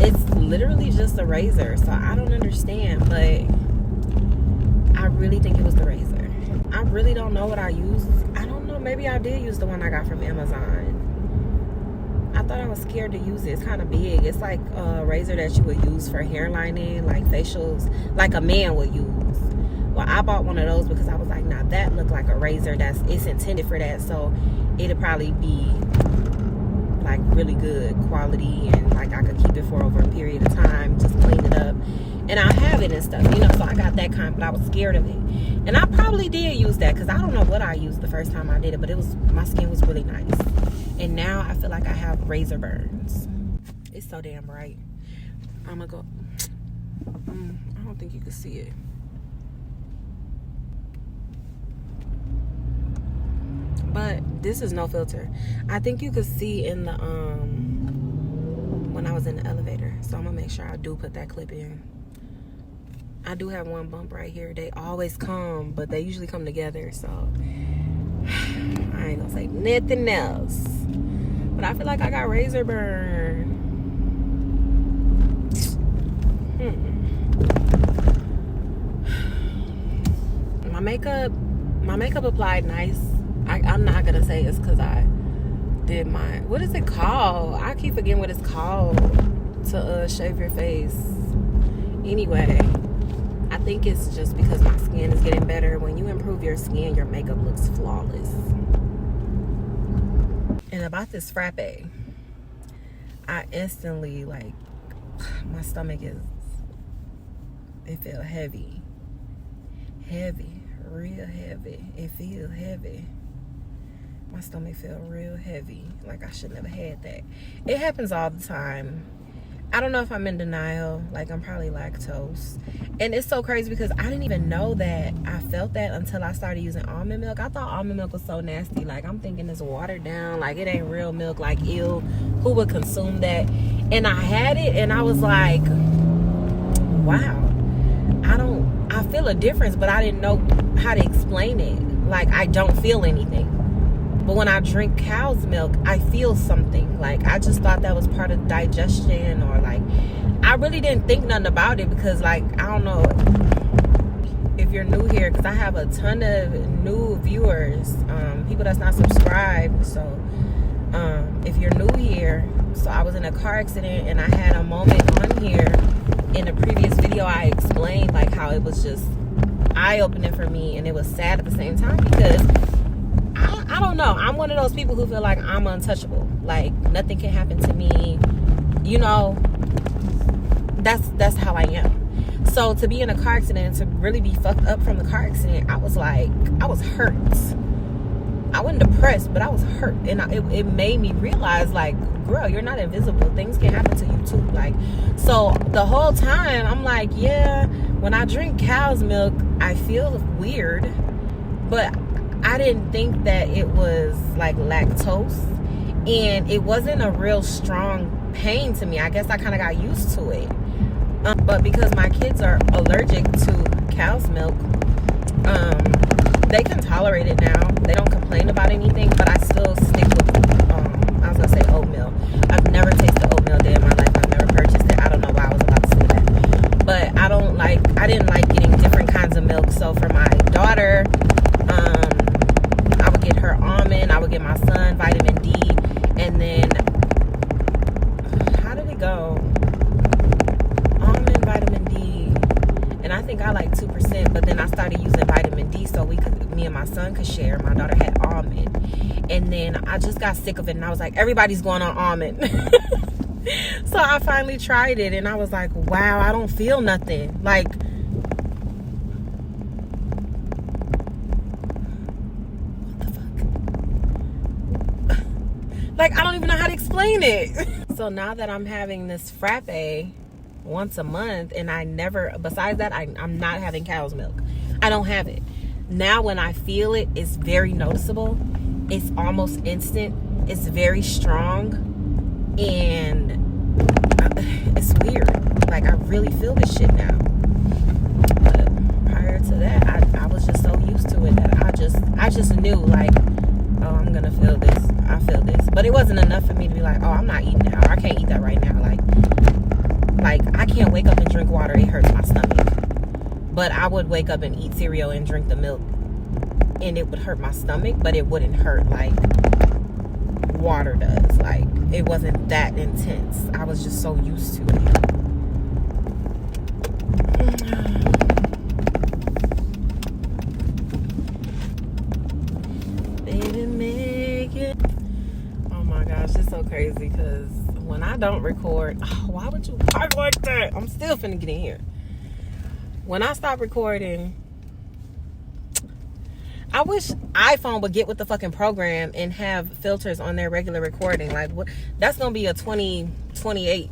It's literally just a razor, so I don't understand, but I really think it was the razor. I really don't know what I used. I don't know, maybe I did use the one I got from Amazon. I thought I was scared to use it. It's kind of big. It's like a razor that you would use for hair lining, like facials, like a man would use. Well, I bought one of those because I was like, nah, that looked like a razor. It's intended for that, so it'll probably be like really good quality, and like I could keep it for over a period of time, just clean it up, and I'll have it and stuff, you know. So I got that kind, but I was scared of it, and I probably did use that because I don't know what I used the first time I did it, but my skin was really nice. And now I feel like I have razor burns. It's so damn bright. I'm gonna go. I don't think you can see it. But this is no filter. I think you could see in the when I was in the elevator. So I'm gonna make sure I do put that clip in. I do have one bump right here. They always come, but they usually come together. So I ain't gonna say nothing else. But I feel like I got razor burn. My makeup applied nice. I'm not gonna say it's because I did my, what is it called? I keep forgetting what it's called to shave your face. Anyway, I think it's just because my skin is getting better. When you improve your skin, your makeup looks flawless. And about this frappe, I instantly, like, my stomach it felt heavy, real heavy. It feels heavy. My stomach felt real heavy. Like I should never had that. It happens all the time. I don't know if I'm in denial. Like, I'm probably lactose. And it's so crazy because I didn't even know that I felt that until I started using almond milk. I thought almond milk was so nasty. Like, I'm thinking it's watered down. Like, it ain't real milk. Like, ew, who would consume that? And I had it and I was like, wow. I feel a difference, but I didn't know how to explain it. Like, I don't feel anything. But when I drink cow's milk, I feel something. Like, I just thought that was part of digestion, or like, I really didn't think nothing about it because, like, I don't know if you're new here, because I have a ton of new viewers, people that's not subscribed. So if you're new here, so I was in a car accident and I had a moment on here in a previous video. I explained like how it was just eye-opening for me, and it was sad at the same time because I I don't know. I'm one of those people who feel like I'm untouchable. Like, nothing can happen to me. You know, that's how I am. So to be in a car accident, to really be fucked up from the car accident, I was hurt. I wasn't depressed, but I was hurt. And it made me realize, like, girl, you're not invisible. Things can happen to you too. Like, so the whole time I'm like, yeah, when I drink cow's milk, I feel weird. But I didn't think that it was like lactose. And it wasn't a real strong pain to me. I guess I kind of got used to it. But because my kids are allergic to cow's milk, they can tolerate it now. They don't complain about anything, but I still stick with, I was going to say oatmeal. I've never tasted oatmeal a day in my life. I've never purchased it. I don't know why I was about to say that. But I didn't like getting different kinds of milk. So for my daughter, I would get her almond. I would get my son vitamin D. And then, how did it go? Almond, vitamin D. And I think I like 2%, but then I started using vitamin D so me and my son could share. My daughter had almond. And then I just got sick of it, and I was like, everybody's going on almond. So I finally tried it, and I was like, wow, I don't feel nothing. Like, what the fuck? Like, I don't even know how to explain it. So now that I'm having this frappe once a month, and I never, besides that, I'm not having cow's milk. I don't have it. Now when I feel it, it's very noticeable. It's almost instant. It's very strong. And it's weird. Like, I really feel this shit now. But prior to that, I was just so used to it that I just knew, like, oh, I'm gonna feel this. I feel this. But it wasn't enough for me to be like, oh, I'm not eating that, or I can't eat that right now. Like I can't wake up and drink water. It hurts my stomach. But I would wake up and eat cereal and drink the milk, and it would hurt my stomach, but it wouldn't hurt like water does. Like, it wasn't that intense. I was just so used to it. Baby, make it. Oh my gosh, it's so crazy because when I don't record, why would you park like that? I'm still finna get in here. When I stop recording, I wish iPhone would get with the fucking program and have filters on their regular recording. Like, what? That's gonna be a 2028,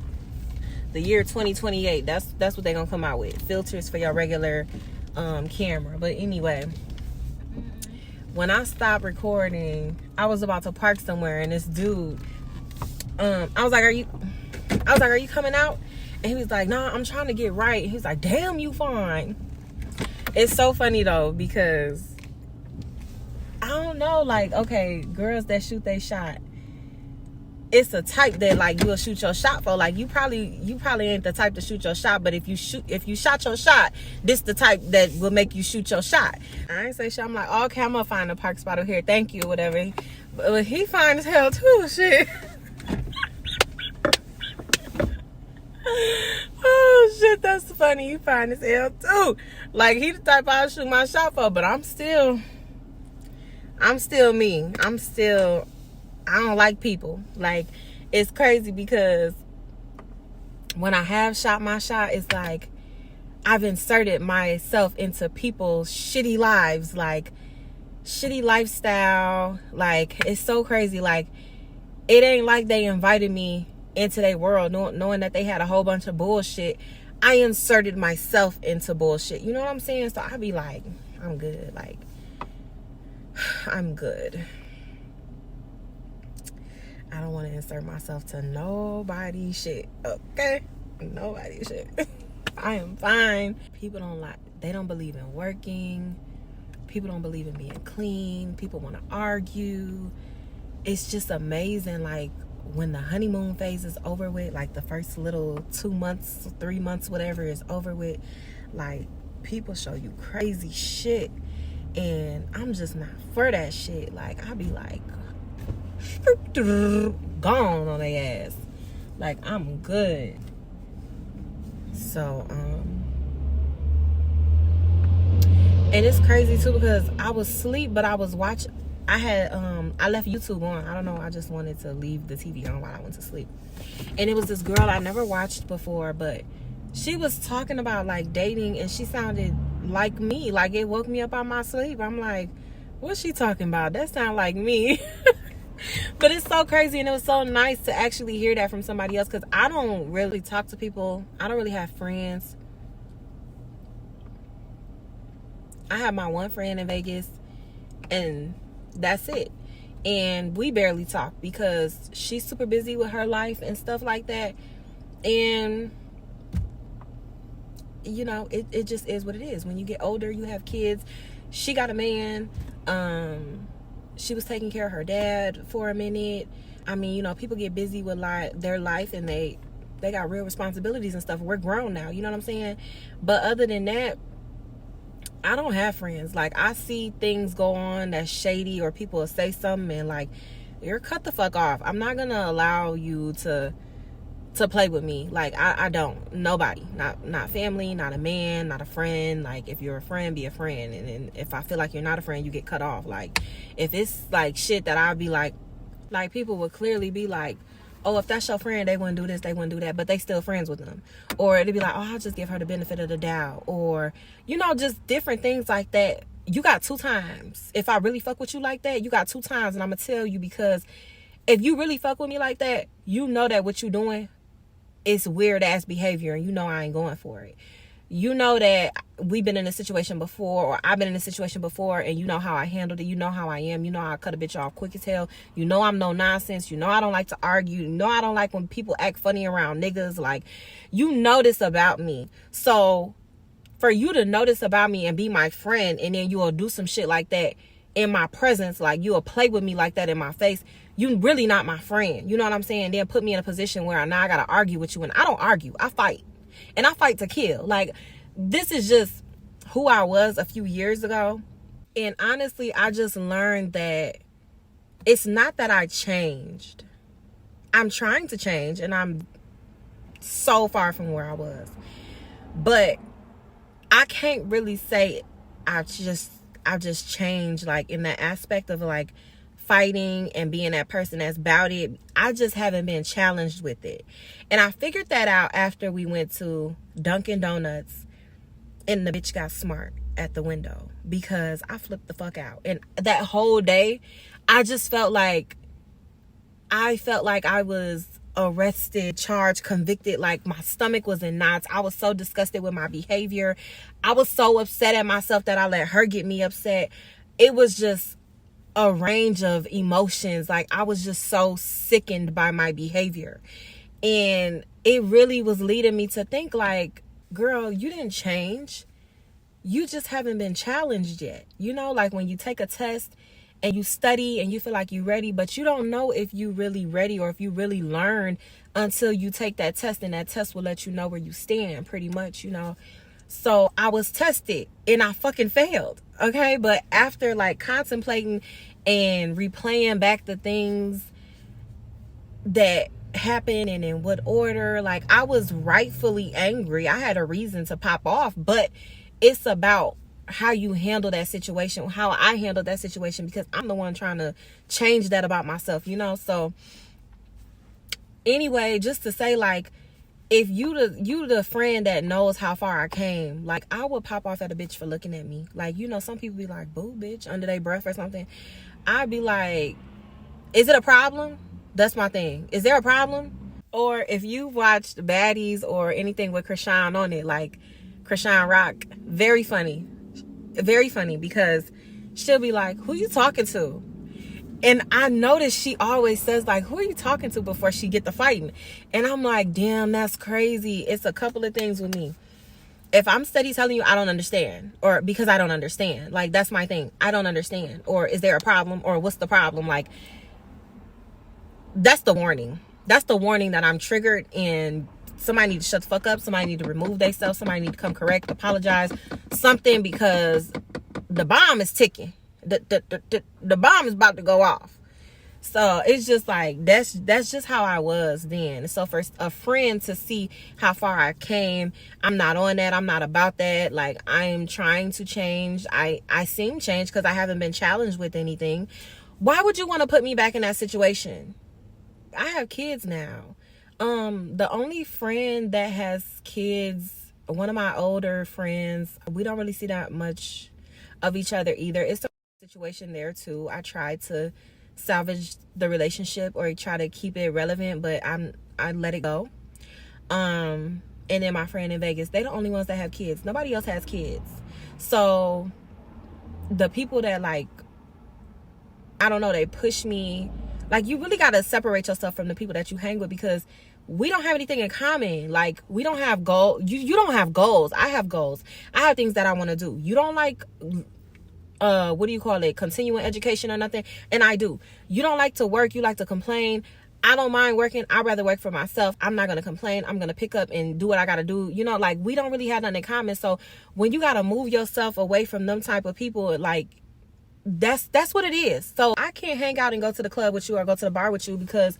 the year 2028. That's what they're gonna come out with, filters for your regular camera. But anyway, when I stopped recording, I was about to park somewhere, and this dude, I was like, are you coming out? And he was like, nah, I'm trying to get right. He's like, damn, you fine. It's so funny though, because I don't know, like, okay, girls that shoot they shot, it's a type that, like, you'll shoot your shot for. Like, you probably ain't the type to shoot your shot, but if you shot your shot, this the type that will make you shoot your shot. I ain't say shit. I'm like, oh, okay, I'm gonna find a park spot over here, thank you, whatever. But he fine as hell too, shit. Oh shit, that's funny. You fine as hell too. Like, he the type I'll shoot my shot for, but I'm still me. I don't like people. Like, it's crazy because when I have shot my shot, it's like I've inserted myself into people's shitty lives, like shitty lifestyle. Like, it's so crazy. Like, it ain't like they invited me into their world knowing that they had a whole bunch of bullshit. I inserted myself into bullshit. You know what I'm saying? So I be like, I'm good. Like, I'm good. I don't want to insert myself to nobody's shit. Okay? Nobody's shit. I am fine. People they don't believe in working. People don't believe in being clean. People want to argue. It's just amazing. Like, when the honeymoon phase is over with, like the first little 2 months, 3 months, whatever is over with, like, people show you crazy shit, and I'm just not for that shit. Like, I be like, gone on their ass. Like, I'm good. So, and it's crazy too because I was asleep, but I was watching. I left YouTube on. I don't know, I just wanted to leave the TV on while I went to sleep. And it was this girl I never watched before, but she was talking about like dating, and she sounded like me. Like, it woke me up out of my sleep. I'm like, what's she talking about? That sound like me. But it's so crazy, and it was so nice to actually hear that from somebody else, because I don't really talk to people. I don't really have friends. I have my one friend in Vegas, and that's it. And we barely talk because she's super busy with her life and stuff like that. And you know, it just is what it is. When you get older, you have kids. She got a man. She was taking care of her dad for a minute. I mean, you know, people get busy with their life, and they got real responsibilities and stuff. We're grown now, you know what I'm saying? But other than that, I don't have friends. Like, I see things go on that's shady, or people will say something, and like, you're cut the fuck off. I'm not gonna allow you to play with me. Like, I don't. Nobody. Not family, not a man, not a friend. Like, if you're a friend, be a friend. And if I feel like you're not a friend, you get cut off. Like, if it's like shit that I'd be like people would clearly be like, oh, if that's your friend, they wouldn't do this, they wouldn't do that, but they still friends with them. Or it'd be like, oh, I'll just give her the benefit of the doubt. Or, you know, just different things like that. You got 2 times. If I really fuck with you like that, you got 2 times. And I'm gonna tell you, because if you really fuck with me like that, you know that what you doing is weird ass behavior, and you know I ain't going for it. You know that we've been in a situation before, or I've been in a situation before, and you know how I handled it. You know how I am. You know how I cut a bitch off quick as hell. You know I'm no nonsense. You know I don't like to argue. You know I don't like when people act funny around niggas. Like, you know this about me. So for you to know this about me and be my friend, and then you will do some shit like that in my presence, like you will play with me like that in my face, you really not my friend. You know what I'm saying? Then put me in a position where now I gotta argue with you. And I don't argue, I fight. And I fight to kill. Like, this is just who I was a few years ago. And honestly, I just learned that it's not that I changed. I'm trying to change, and I'm so far from where I was. But I can't really say I've just changed, like, in that aspect of like fighting and being that person that's about it. I just haven't been challenged with it. And I figured that out after we went to Dunkin' Donuts, and the bitch got smart at the window, because I flipped the fuck out. And that whole day, I just felt like I was arrested, charged, convicted. Like, my stomach was in knots. I was so disgusted with my behavior. I was so upset at myself that I let her get me upset. It was just a range of emotions. Like, I was just so sickened by my behavior. And it really was leading me to think, like, girl, you didn't change. You just haven't been challenged yet. You know, like when you take a test and you study and you feel like you're ready, but you don't know if you really ready or if you really learn until you take that test, and that test will let you know where you stand, pretty much, you know. So I was tested and I fucking failed. Okay. But after like contemplating and replaying back the things that happened and in what order, like, I was rightfully angry. I had a reason to pop off, but it's about how you handle that situation, how I handled that situation, because I'm the one trying to change that about myself, you know. So anyway, just to say, like, if you the friend that knows how far I came, like, I would pop off at a bitch for looking at me. Like, you know, some people be like, boo, bitch, under their breath or something. I'd be like, is it a problem? That's my thing. Is there a problem? Or if you watched Baddies or anything with Krishan on it, like Krishan Rock, very funny, because she'll be like, who you talking to? And I notice she always says, like, who are you talking to before she get the fighting? And I'm like, damn, that's crazy. It's a couple of things with me. If I'm steady telling you I don't understand, or because I don't understand, like, that's my thing. I don't understand. Or is there a problem? Or what's the problem? Like, that's the warning. That's the warning that I'm triggered, and somebody need to shut the fuck up. Somebody need to remove themselves. Somebody need to come correct, apologize, something, because the bomb is ticking. The bomb is about to go off. So it's just like that's just how I was then. So for a friend to see how far I came, I'm not on that. I'm not about that. Like, I'm trying to change. I seem changed because I haven't been challenged with anything. Why would you want to put me back in that situation? I have kids now. The only friend that has kids, one of my older friends, we don't really see that much of each other either. It's a situation there too. I tried to salvage the relationship or try to keep it relevant, but I let it go. And then my friend in Vegas, they're the only ones that have kids. Nobody else has kids. So the people that, like, I don't know, they push me. Like, you really got to separate yourself from the people that you hang with, because we don't have anything in common. Like, we don't have goals. You don't have goals. I have goals. I have things that I want to do. You don't like, what do you call it? Continuing education or nothing. And I do. You don't like to work. You like to complain. I don't mind working. I'd rather work for myself. I'm not going to complain. I'm going to pick up and do what I got to do. You know, like, we don't really have nothing in common. So when you got to move yourself away from them type of people, like, that's what it is. So I can't hang out and go to the club with you or go to the bar with you because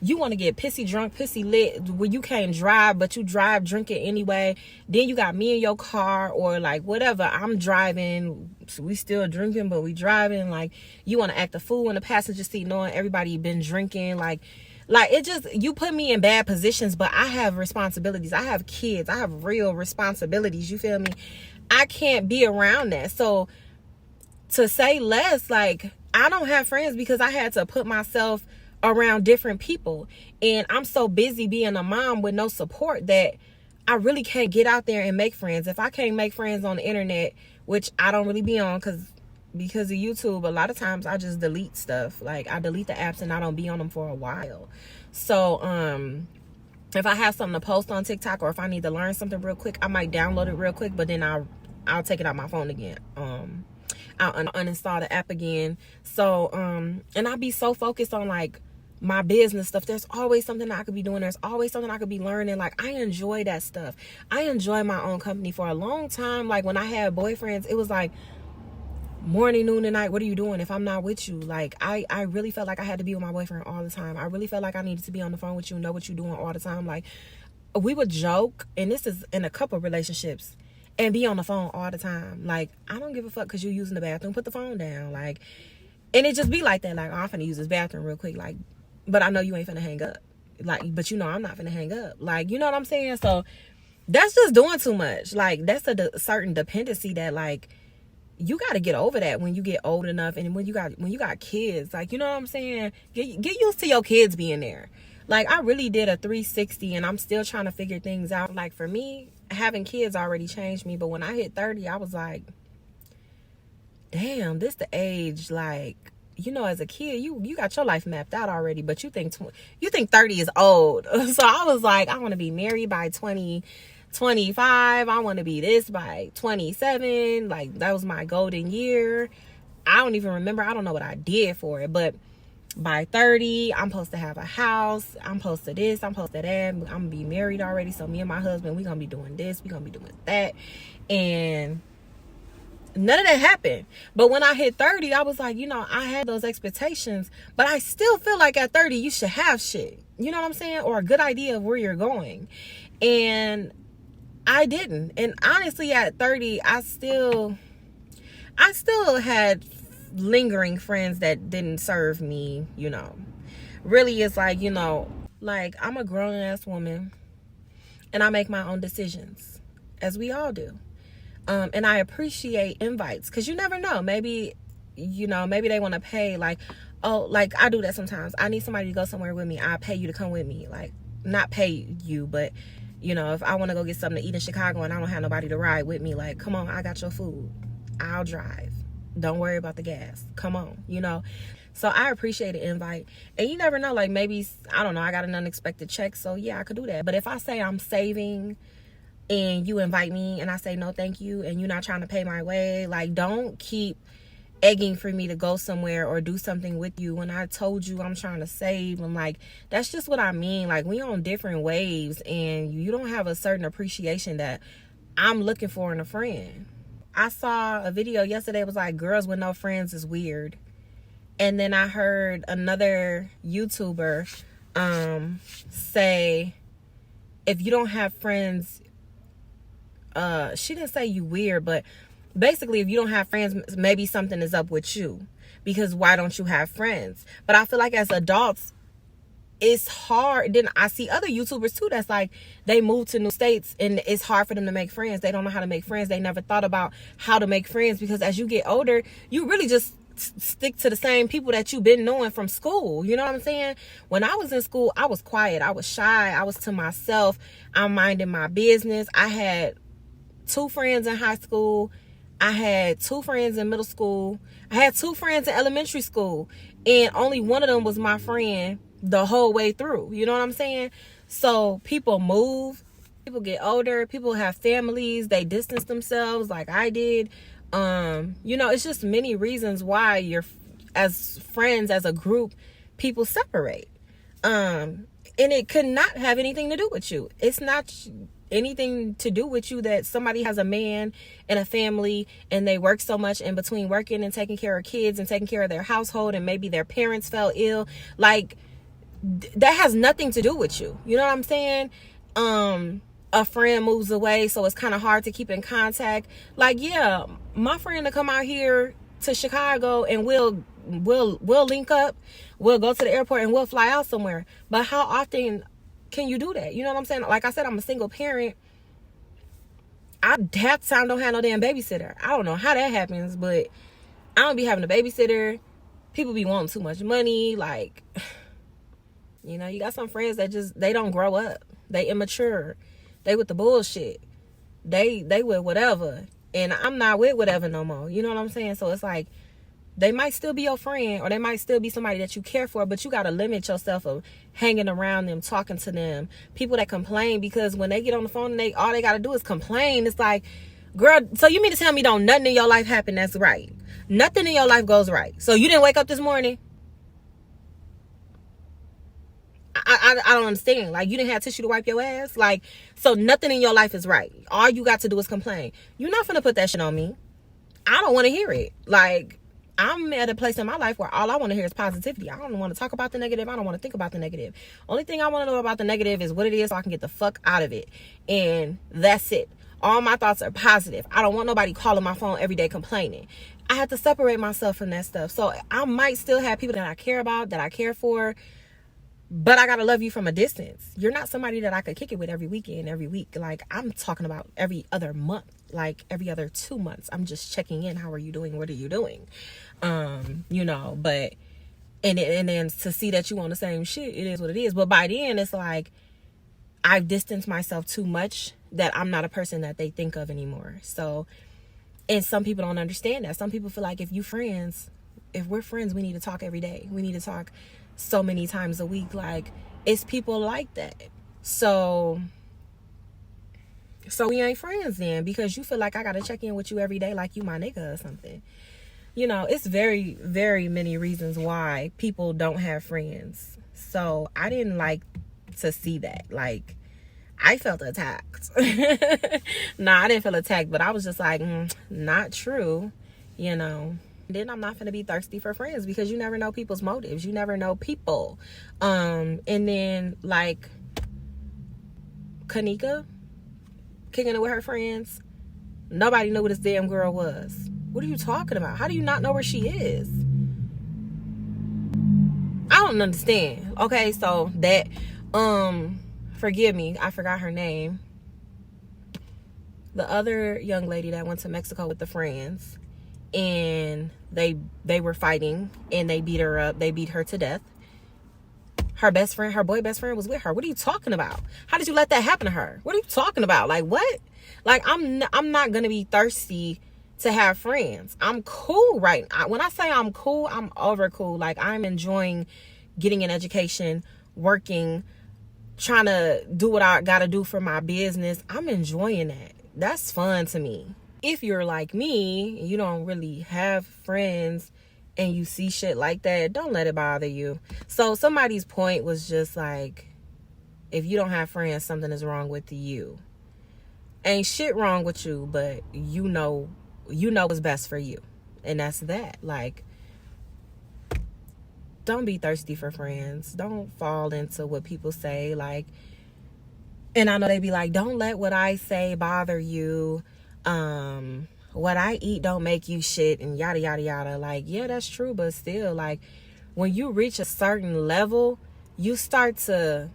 you want to get pissy drunk, pissy lit, when you can't drive, but you drive drinking anyway. Then you got me in your car, or like whatever, I'm driving, so we still drinking, but we driving. Like, you want to act a fool in the passenger seat knowing everybody been drinking. Like it just, you put me in bad positions. But I have responsibilities. I have kids. I have real responsibilities. You feel me? I can't be around that. So to say less, like, I don't have friends because I had to put myself around different people, and I'm so busy being a mom with no support that I really can't get out there and make friends. If I can't make friends on the internet, which I don't really be on because of YouTube, a lot of times I just delete stuff. Like, I delete the apps and I don't be on them for a while. So if I have something to post on TikTok, or if I need to learn something real quick, I might download it real quick, but then I'll take it out my phone again. I'll uninstall the app again. So and I'll be so focused on, like, my business stuff. There's always something that I could be doing. There's always something I could be learning. Like, I enjoy that stuff. I enjoy my own company. For a long time, like, when I had boyfriends, it was like morning, noon, and night. What are you doing if I'm not with you? Like, I really felt like I had to be with my boyfriend all the time. I really felt like I needed to be on the phone with you, know what you're doing all the time. Like, we would joke, and this is in a couple relationships, and be on the phone all the time. Like, I don't give a fuck because you're using the bathroom. Put the phone down. Like, and it just be like that. Like, oh, I'm finna use this bathroom real quick. Like, but I know you ain't finna hang up. Like, but you know I'm not finna hang up. Like, you know what I'm saying? So that's just doing too much. Like, that's a certain dependency that, like, you got to get over that when you get old enough, and when you got kids. Like, you know what I'm saying? Get used to your kids being there. Like, I really did a 360, and I'm still trying to figure things out. Like, for me, having kids already changed me. But when I hit 30, I was like, damn, this the age, like, you know, as a kid, you got your life mapped out already, but you think 30 is old. So I was like, I want to be married by 25. I want to be this by 27. Like, that was my golden year. I don't even remember. I don't know what I did for it, but by 30, I'm supposed to have a house. I'm supposed to this. I'm supposed to that. I'm gonna be married already. So me and my husband, we gonna be doing this. We gonna be doing that. And none of that happened. But when I hit 30, I was like, you know, I had those expectations, but I still feel like at 30 you should have shit, you know what I'm saying, or a good idea of where you're going. And I didn't. And honestly, at 30, I still had lingering friends that didn't serve me. You know, really, it's like, you know, like, I'm a grown-ass woman and I make my own decisions, as we all do. And I appreciate invites, because you never know. Maybe, you know, maybe they want to pay. Like, oh, like, I do that sometimes. I need somebody to go somewhere with me. I'll pay you to come with me. Like, not pay you, but, you know, if I want to go get something to eat in Chicago and I don't have nobody to ride with me, like, come on, I got your food. I'll drive. Don't worry about the gas. Come on, you know. So I appreciate an invite. And you never know, like, maybe, I don't know, I got an unexpected check, so yeah, I could do that. But if I say I'm saving and you invite me and I say no thank you, and you're not trying to pay my way, like, don't keep egging for me to go somewhere or do something with you when I told you I'm trying to save. I'm like, that's just what I mean. Like, we on different waves, and you don't have a certain appreciation that I'm looking for in a friend. I saw a video yesterday. It was like, girls with no friends is weird. And then I heard another YouTuber say, if you don't have friends, she didn't say you weird, but basically if you don't have friends, maybe something is up with you, because why don't you have friends? But I feel like as adults, it's hard. Then I see other YouTubers too that's like, they move to new states and it's hard for them to make friends. They don't know how to make friends. They never thought about how to make friends, because as you get older, you really just stick to the same people that you've been knowing from school. You know what I'm saying? When I was in school, I was quiet. I was shy. I was to myself. I'm minding my business. I had 2 friends in high school. I had 2 friends in middle school. I had 2 friends in elementary school. And only one of them was my friend the whole way through. You know what I'm saying? So people move. People get older. People have families. They distance themselves like I did. You know, it's just many reasons why you're, as friends, as a group, people separate. And it could not have anything to do with you. It's not anything to do with you that somebody has a man and a family and they work so much in between working and taking care of kids and taking care of their household, and maybe their parents fell ill. Like, that has nothing to do with you. You know what I'm saying? A friend moves away, so it's kind of hard to keep in contact. Like, yeah, my friend to come out here to Chicago and we'll link up. We'll go to the airport and we'll fly out somewhere. But how often can you do that? You know what I'm saying? Like I said, I'm a single parent. I half the time don't have no damn babysitter. I don't know how that happens, but I don't be having a babysitter. People be wanting too much money. Like, you know, you got some friends that just, they don't grow up. They immature. They with the bullshit. They with whatever. And I'm not with whatever no more. You know what I'm saying? So it's like, they might still be your friend, or they might still be somebody that you care for, but you got to limit yourself of hanging around them, talking to them. People that complain, because when they get on the phone and all they got to do is complain. It's like, girl, so you mean to tell me don't nothing in your life happen that's right? Nothing in your life goes right. So you didn't wake up this morning? I don't understand. Like, you didn't have tissue to wipe your ass? Like, so nothing in your life is right. All you got to do is complain. You're not finna put that shit on me. I don't want to hear it. Like, I'm at a place in my life where all I want to hear is positivity. I don't want to talk about the negative. I don't want to think about the negative. Only thing I want to know about the negative is what it is, so I can get the fuck out of it. And that's it. All my thoughts are positive. I don't want nobody calling my phone every day complaining. I have to separate myself from that stuff. So I might still have people that I care about, that I care for, but I gotta love you from a distance. You're not somebody that I could kick it with every weekend, every week. Like, I'm talking about every other month, like every other 2 months. I'm just checking in. How are you doing? What are you doing? You know, but, and then to see that you on the same shit, it is what it is. But by then, it's like, I've distanced myself too much that I'm not a person that they think of anymore. So, and some people don't understand that. Some people feel like if we're friends, we need to talk every day. We need to talk so many times a week. Like, it's people like that. So we ain't friends then, because you feel like I gotta check in with you every day like you my nigga or something. You know, it's very, very many reasons why people don't have friends. So I didn't like to see that. Like, I felt attacked. Nah, I didn't feel attacked, but I was just like, not true, you know. Then I'm not going to be thirsty for friends, because you never know people's motives. You never know people. And then, like, Kanika kicking it with her friends, nobody knew what this damn girl was. What are you talking about? How do you not know where she is? I don't understand. Okay, so that, forgive me, I forgot her name. The other young lady that went to Mexico with the friends, and they were fighting, and they beat her up. They beat her to death. Her best friend, her boy best friend, was with her. What are you talking about? How did you let that happen to her? What are you talking about? Like, what? Like, I'm not gonna be thirsty to have friends. I'm cool right now. When I say I'm cool, I'm over cool. Like, I'm enjoying getting an education, working, trying to do what I gotta do for my business. I'm enjoying that. That's fun to me. If you're like me, you don't really have friends, and you see shit like that, don't let it bother you. So somebody's point was just like, if you don't have friends, something is wrong with you. Ain't shit wrong with you, but you know what's best for you. And that's that. Like, don't be thirsty for friends. Don't fall into what people say. Like, and I know they be like, don't let what I say bother you. What I eat don't make you shit and yada, yada, yada. Like, yeah, that's true. But still, like, when you reach a certain level, you start to,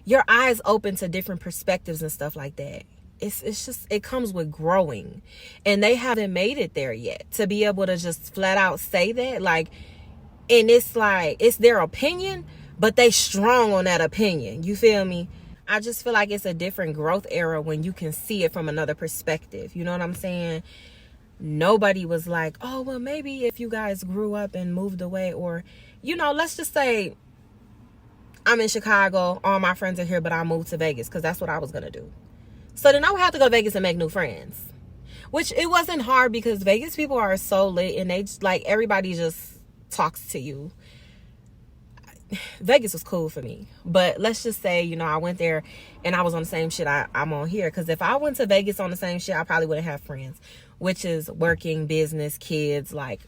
your eyes open to different perspectives and stuff like that. It's just, it comes with growing. And they haven't made it there yet to be able to just flat out say that. Like, and it's like, it's their opinion, but they strong on that opinion. You feel me? I just feel like it's a different growth era when you can see it from another perspective. You know what I'm saying? Nobody was like, oh, well, maybe if you guys grew up and moved away, or, you know, let's just say I'm in Chicago, all my friends are here, but I moved to Vegas because that's what I was going to do. So then I would have to go to Vegas and make new friends, which it wasn't hard because Vegas people are so lit and they just, like, everybody just talks to you. Vegas was cool for me, but let's just say, you know, I went there and I was on the same shit I'm on here, because if I went to Vegas on the same shit, I probably wouldn't have friends, which is working, business, kids. Like,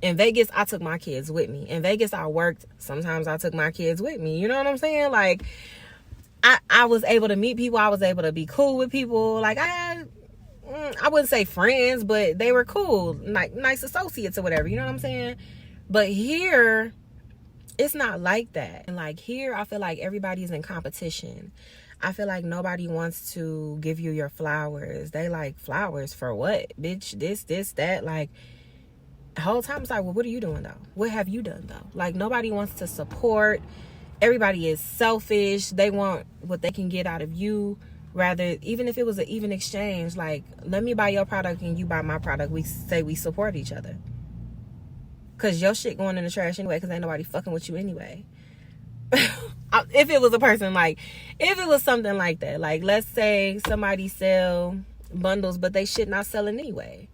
in Vegas, I took my kids with me. In Vegas, I worked. Sometimes I took my kids with me. You know what I'm saying? Like, I was able to meet people. I was able to be cool with people. Like, I wouldn't say friends, but they were cool, like nice associates or whatever. You know what I'm saying? But here, it's not like that. And like here, I feel like everybody's in competition. I feel like nobody wants to give you your flowers. They like, flowers for what? Bitch, this, that. Like, the whole time it's like, well, what are you doing though? What have you done though? Like, nobody wants to support. Everybody is selfish. They want what they can get out of you. Rather, even if it was an even exchange, like, let me buy your product and you buy my product. We say we support each other. Because your shit going in the trash anyway, because ain't nobody fucking with you anyway. If it was a person, like, if it was something like that, like, let's say somebody sell bundles, but they shit not selling anyway.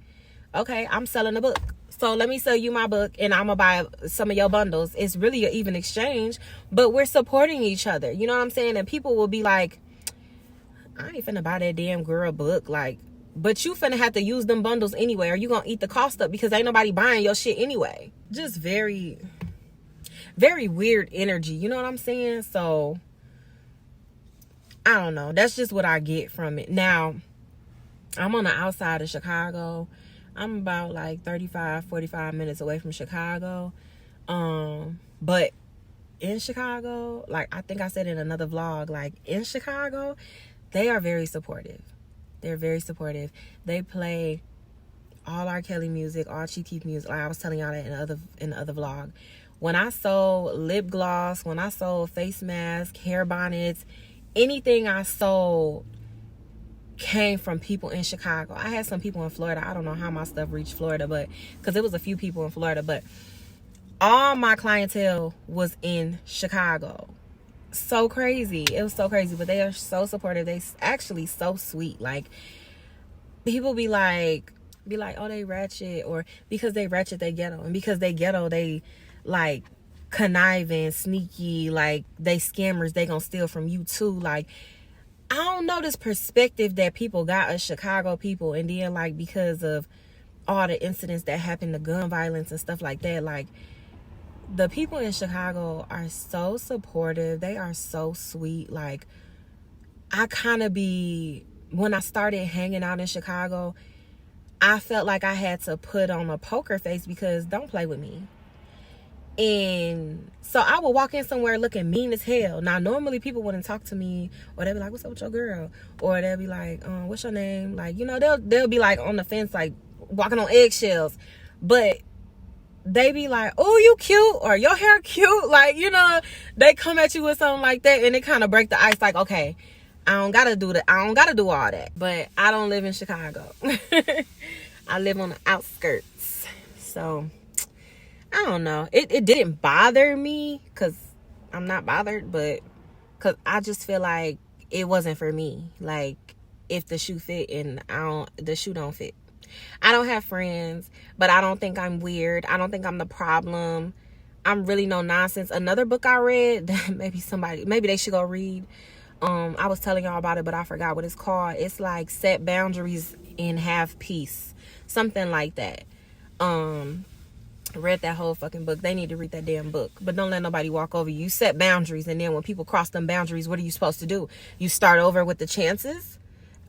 Okay, I'm selling a book. So let me sell you my book and I'm going to buy some of your bundles. It's really an even exchange, but we're supporting each other. You know what I'm saying? And people will be like, I ain't finna buy that damn girl book. Like, but you finna have to use them bundles anyway, or you gonna eat the cost up because ain't nobody buying your shit anyway. Just very, very weird energy. You know what I'm saying? So, I don't know. That's just what I get from it. Now, I'm on the outside of Chicago. I'm about like 35, 45 minutes away from Chicago. But in Chicago, like I think I said in another vlog, like in Chicago, they are very supportive. They're very supportive. They play all R. Kelly music, all Chief Keef music. Like I was telling y'all that in the other vlog. When I sold lip gloss, when I sold face masks, hair bonnets, anything I sold came from people in Chicago. I had some people in Florida. I don't know how my stuff reached Florida, but because it was a few people in Florida, but all my clientele was in Chicago. So crazy. It was so crazy, but they are so supportive. They actually so sweet. Like, people be like, oh, they ratchet, or because they ratchet, they ghetto, and because they ghetto, they like conniving, sneaky, like they scammers, they gonna steal from you too. Like, I don't know, this perspective that people got of Chicago people, and then like because of all the incidents that happened, the gun violence and stuff like that, like the people in Chicago are so supportive. They are so sweet. Like, I kind of when I started hanging out in Chicago, I felt like I had to put on a poker face because don't play with me. And so I would walk in somewhere looking mean as hell. Now, normally people wouldn't talk to me, or they'll be like, what's up with your girl? Or they'll be like, what's your name? Like, you know, they'll be like on the fence, like walking on eggshells. But they be like, oh, you cute, or your hair cute. Like, you know, they come at you with something like that, and it kind of break the ice. Like, okay, I don't gotta do that. I don't gotta do all that. But I don't live in Chicago. I live on the outskirts. So I don't know. It didn't bother me because I'm not bothered, but because I just feel like it wasn't for me. Like, if the shoe fit and the shoe don't fit. I don't have friends, but I don't think I'm weird. I don't think I'm the problem. I'm really no nonsense. Another book I read that maybe they should go read. I was telling y'all about it, but I forgot what it's called. It's like Set Boundaries and Have Peace. Something like that. read that whole fucking book. They need to read that damn book. But don't let nobody walk over you. You set boundaries, and then when people cross them boundaries, what are you supposed to do? You start over with the chances?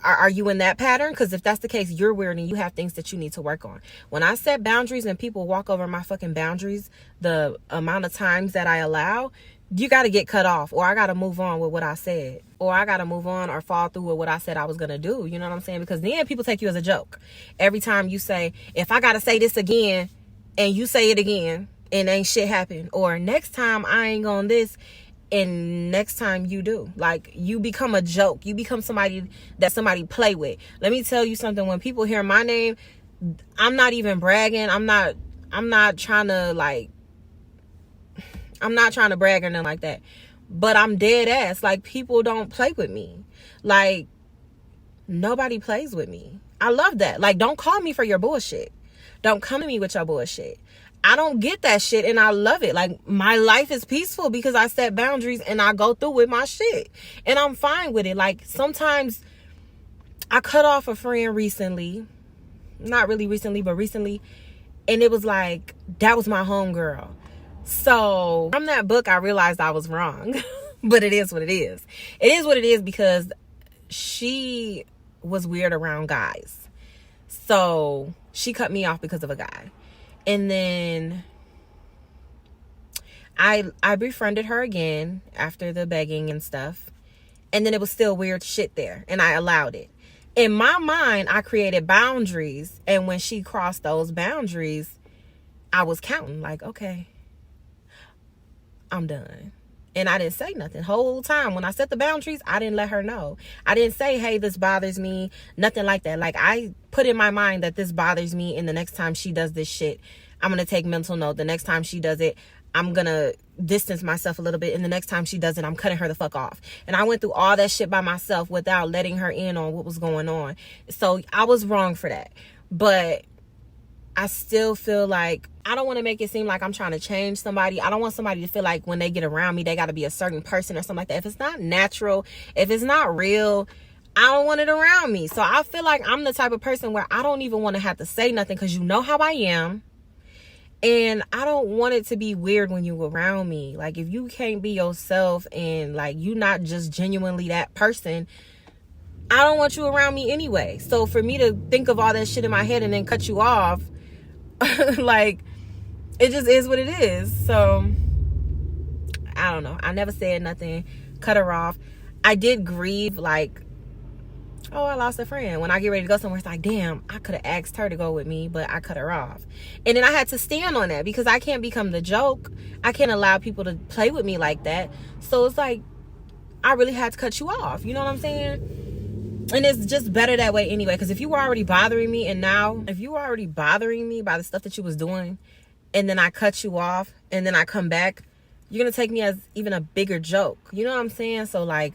Are you in that pattern? Because if that's the case, you're weird and you have things that you need to work on. When I set boundaries and people walk over my fucking boundaries, the amount of times that I allow, you got to get cut off, or I got to move on with what I said, or I got to move on or fall through with what I said I was going to do. You know what I'm saying? Because then people take you as a joke. Every time you say, if I got to say this again, and you say it again, and ain't shit happen, or next time I ain't gonna this, and next time you do. Like, you become a joke. You become somebody that somebody play with. Let me tell you something. When people hear my name, I'm not even bragging. I'm not trying to brag or nothing like that. But I'm dead ass. Like, people don't play with me. Like, nobody plays with me. I love that. Like, don't call me for your bullshit. Don't come to me with your bullshit. I don't get that shit, and I love it. Like, my life is peaceful because I set boundaries and I go through with my shit, and I'm fine with it. Like, sometimes I cut off a friend recently, not really recently, but recently, and it was like, that was my homegirl. So from that book, I realized I was wrong. But it is what it is. It is what it is because she was weird around guys. So she cut me off because of a guy. And then I befriended her again after the begging and stuff. And then it was still weird shit there. And I allowed it. In my mind, I created boundaries. And when she crossed those boundaries, I was counting like, okay, I'm done. And I didn't say nothing. Whole time when I set the boundaries, I didn't let her know. I didn't say, hey, this bothers me. Nothing like that. Like, I put in my mind that this bothers me, and the next time she does this shit, I'm going to take mental note. The next time she does it, I'm going to distance myself a little bit. And the next time she does it, I'm cutting her the fuck off. And I went through all that shit by myself without letting her in on what was going on. So I was wrong for that. But I still feel like I don't want to make it seem like I'm trying to change somebody. I don't want somebody to feel like when they get around me, they got to be a certain person or something like that. If it's not natural, if it's not real, I don't want it around me. So I feel like I'm the type of person where I don't even want to have to say nothing because you know how I am. And I don't want it to be weird when you around me. Like, if you can't be yourself and like you not just genuinely that person, I don't want you around me anyway. So for me to think of all that shit in my head and then cut you off, like, it just is what it is. So I don't know. I never said nothing, cut her off. I did grieve, like, oh, I lost a friend. When I get ready to go somewhere, it's like, damn, I could have asked her to go with me, but I cut her off. And then I had to stand on that because I can't become the joke. I can't allow people to play with me like that. So it's like, I really had to cut you off. You know what I'm saying? And it's just better that way anyway. Because if you were already bothering me, and now, if you were already bothering me by the stuff that you was doing, and then I cut you off, and then I come back, you're going to take me as even a bigger joke. You know what I'm saying? So, like,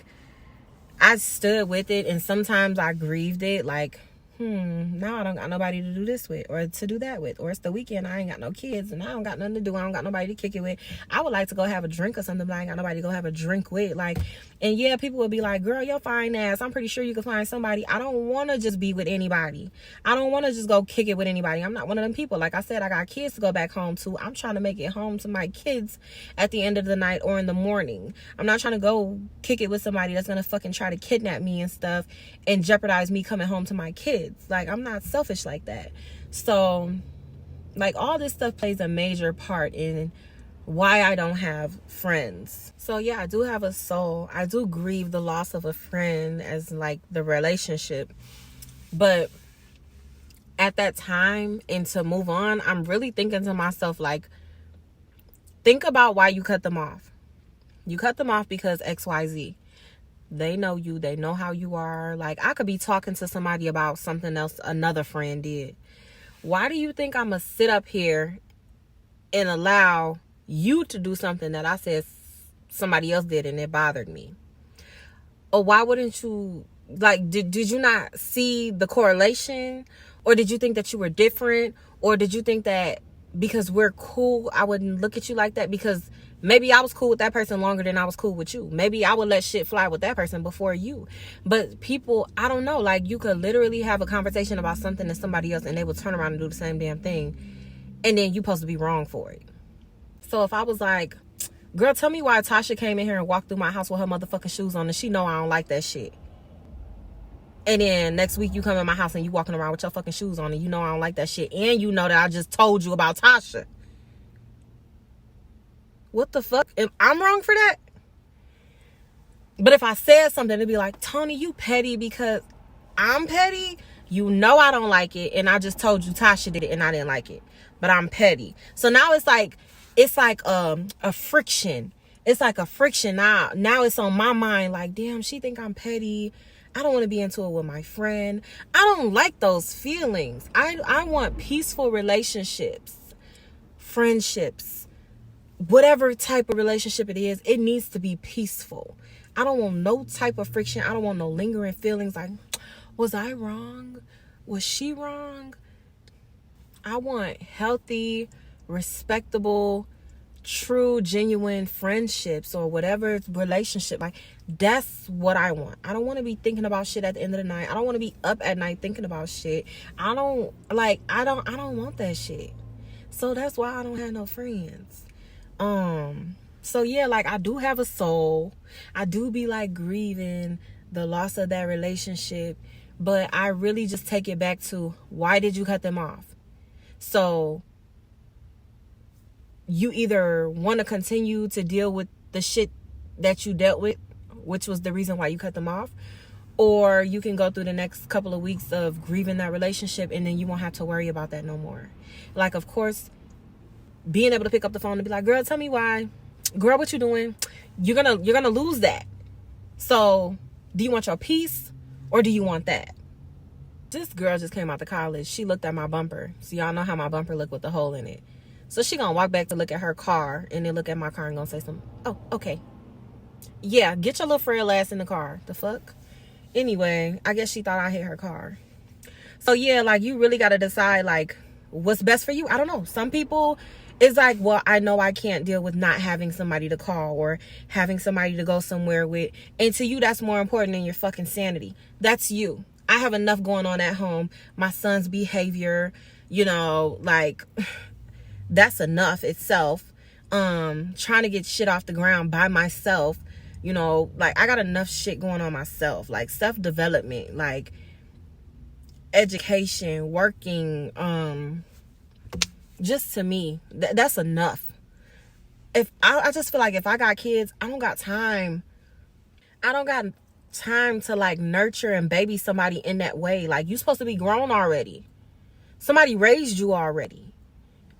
I stood with it, and sometimes I grieved it. Like, now I don't got nobody to do this with, or to do that with, or it's the weekend, I ain't got no kids, and I don't got nothing to do, I don't got nobody to kick it with. I would like to go have a drink or something, but I ain't got nobody to go have a drink with. Like, and yeah, people would be like, girl, you're fine ass, I'm pretty sure you can find somebody. I don't want to just be with anybody. I don't want to just go kick it with anybody. I'm not one of them people. Like I said, I got kids to go back home to. I'm trying to make it home to my kids at the end of the night or in the morning. I'm not trying to go kick it with somebody that's gonna fucking try to kidnap me and stuff and jeopardize me coming home to my kids. Like, I'm not selfish like that. So, like, all this stuff plays a major part in why I don't have friends. So yeah, I do have a soul. I do grieve the loss of a friend as like the relationship. But at that time, and to move on, I'm really thinking to myself, like, think about why you cut them off. You cut them off because XYZ. They know you. They know how you are. Like, I could be talking to somebody about something else another friend did. Why do you think I'm going to sit up here and allow you to do something that I said somebody else did and it bothered me? Or why wouldn't you, like, did you not see the correlation? Or did you think that you were different? Or did you think that because we're cool, I wouldn't look at you like that? Because maybe I was cool with that person longer than I was cool with you. Maybe I would let shit fly with that person before you. But people, I don't know, like, you could literally have a conversation about something to somebody else and they will turn around and do the same damn thing. and then you supposed to be wrong for it. So if I was like, girl, tell me why Tasha came in here and walked through my house with her motherfucking shoes on and she know I don't like that shit. And then next week you come in my house and you walking around with your fucking shoes on and you know I don't like that shit. And you know that I just told you about Tasha. What the fuck? I'm wrong for that? But if I said something, it'd be like, Tony, you petty because I'm petty. You know I don't like it. And I just told you Tasha did it and I didn't like it. But I'm petty. So now it's like a friction. It's like a friction now. Now it's on my mind like, damn, she think I'm petty. I don't want to be into it with my friend. I don't like those feelings. I want peaceful relationships, friendships, whatever type of relationship it is. It needs to be peaceful. I don't want no type of friction. I don't want no lingering feelings like, was I wrong? Was she wrong? I want healthy, respectable, true, genuine friendships or whatever relationship. Like, that's what I want. I don't want to be thinking about shit at the end of the night. I don't want to be up at night thinking about shit. I don't want that shit. So that's why I don't have no friends. So yeah, like, I do have a soul. I do be like grieving the loss of that relationship, but I really just take it back to, why did you cut them off? So you either want to continue to deal with the shit that you dealt with, which was the reason why you cut them off, or you can go through the next couple of weeks of grieving that relationship and then you won't have to worry about that no more. Like, of course, being able to pick up the phone and be like, girl, tell me why. Girl, what you doing? You're gonna lose that. So do you want your peace or do you want that? This girl just came out of college. She looked at my bumper. So y'all know how my bumper look with the hole in it. So she gonna walk back to look at her car and then look at my car and gonna say something. Oh, okay. Yeah, get your little frail ass in the car. The fuck? Anyway, I guess she thought I hit her car. So yeah, like, you really gotta decide, like, what's best for you. I don't know. Some people, it's like, well, I know I can't deal with not having somebody to call or having somebody to go somewhere with. And to you, that's more important than your fucking sanity. That's you. I have enough going on at home. My son's behavior, you know, like, that's enough itself. Trying to get shit off the ground by myself, you know, like, I got enough shit going on myself, like self-development, like education, working, just to me, that's enough. If I just feel like if I got kids, I don't got time to like nurture and baby somebody in that way. Like, you supposed to be grown already. Somebody raised you already.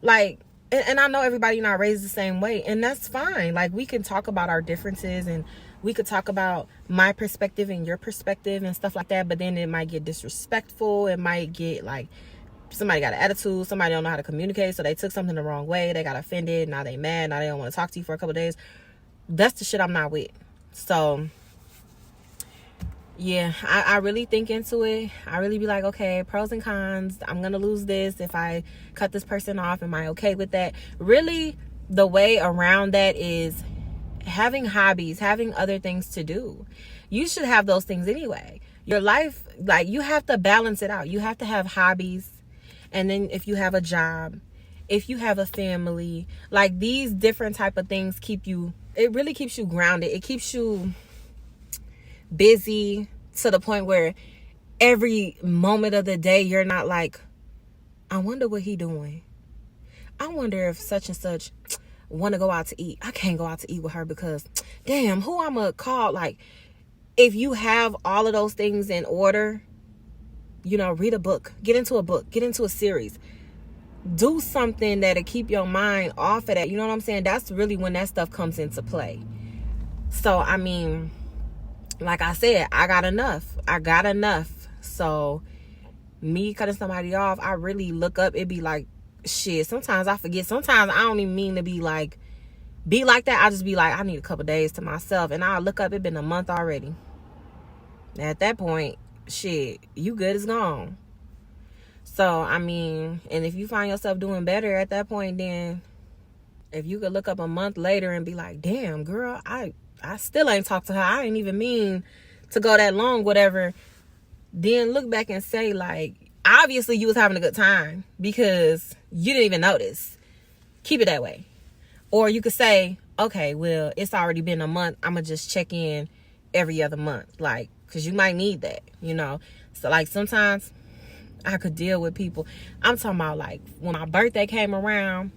Like, and I know everybody not raised the same way, and that's fine. Like, we can talk about our differences and we could talk about my perspective and your perspective and stuff like that, but then it might get disrespectful. It might get like somebody got an attitude, somebody don't know how to communicate, so they took something the wrong way, they got offended, now they mad, now they don't want to talk to you for a couple of days. That's the shit I'm not with. So yeah, I really think into it. I really be like, okay, pros and cons. I'm gonna lose this if I cut this person off. Am I okay with that? Really, the way around that is having hobbies, having other things to do. You should have those things anyway. Your life, like, you have to balance it out. You have to have hobbies, and then if you have a job, if you have a family, like, these different type of things it really keeps you grounded. It keeps you busy to the point where every moment of the day you're not like, I wonder what he doing. I wonder if such and such want to go out to eat. I can't go out to eat with her because, damn, who I'm gonna call? Like, if you have all of those things in order, you know, read a book, get into a series, do something that'll keep your mind off of that. You know what I'm saying? That's really when that stuff comes into play. So, I mean, like I said, I got enough. So me cutting somebody off, I really look up. It be like, shit, sometimes I forget. Sometimes I don't even mean to be like that. I just be like, I need a couple days to myself. And I look up, it been a month already. At that point, shit, you good as gone. So, I mean, and if you find yourself doing better at that point, then if you could look up a month later and be like, damn, girl, I still ain't talked to her. I ain't even mean to go that long, whatever. Then look back and say, like, obviously you was having a good time because you didn't even notice. Keep it that way. Or you could say, okay, well, it's already been a month. I'm going to just check in every other month. Like, because you might need that, you know. So, like, sometimes I could deal with people. I'm talking about, like, when my birthday came around,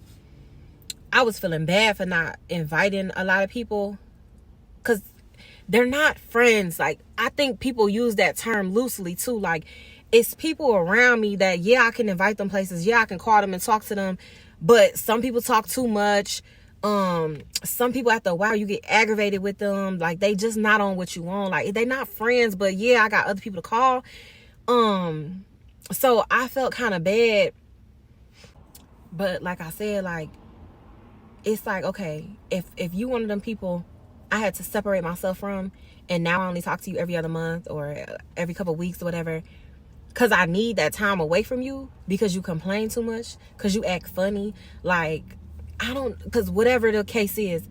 I was feeling bad for not inviting a lot of people because they're not friends. Like, I think people use that term loosely, too. Like, it's people around me that, yeah, I can invite them places. Yeah, I can call them and talk to them. But some people talk too much. Some people after a while you get aggravated with them. Like, they just not on what you want. Like, they not friends, but yeah, I got other people to call. So I felt kind of bad. But like I said, like, it's like, okay, if you one of them people I had to separate myself from, and now I only talk to you every other month or every couple of weeks or whatever, because I need that time away from you because you complain too much, because you act funny. Like, because whatever the case is.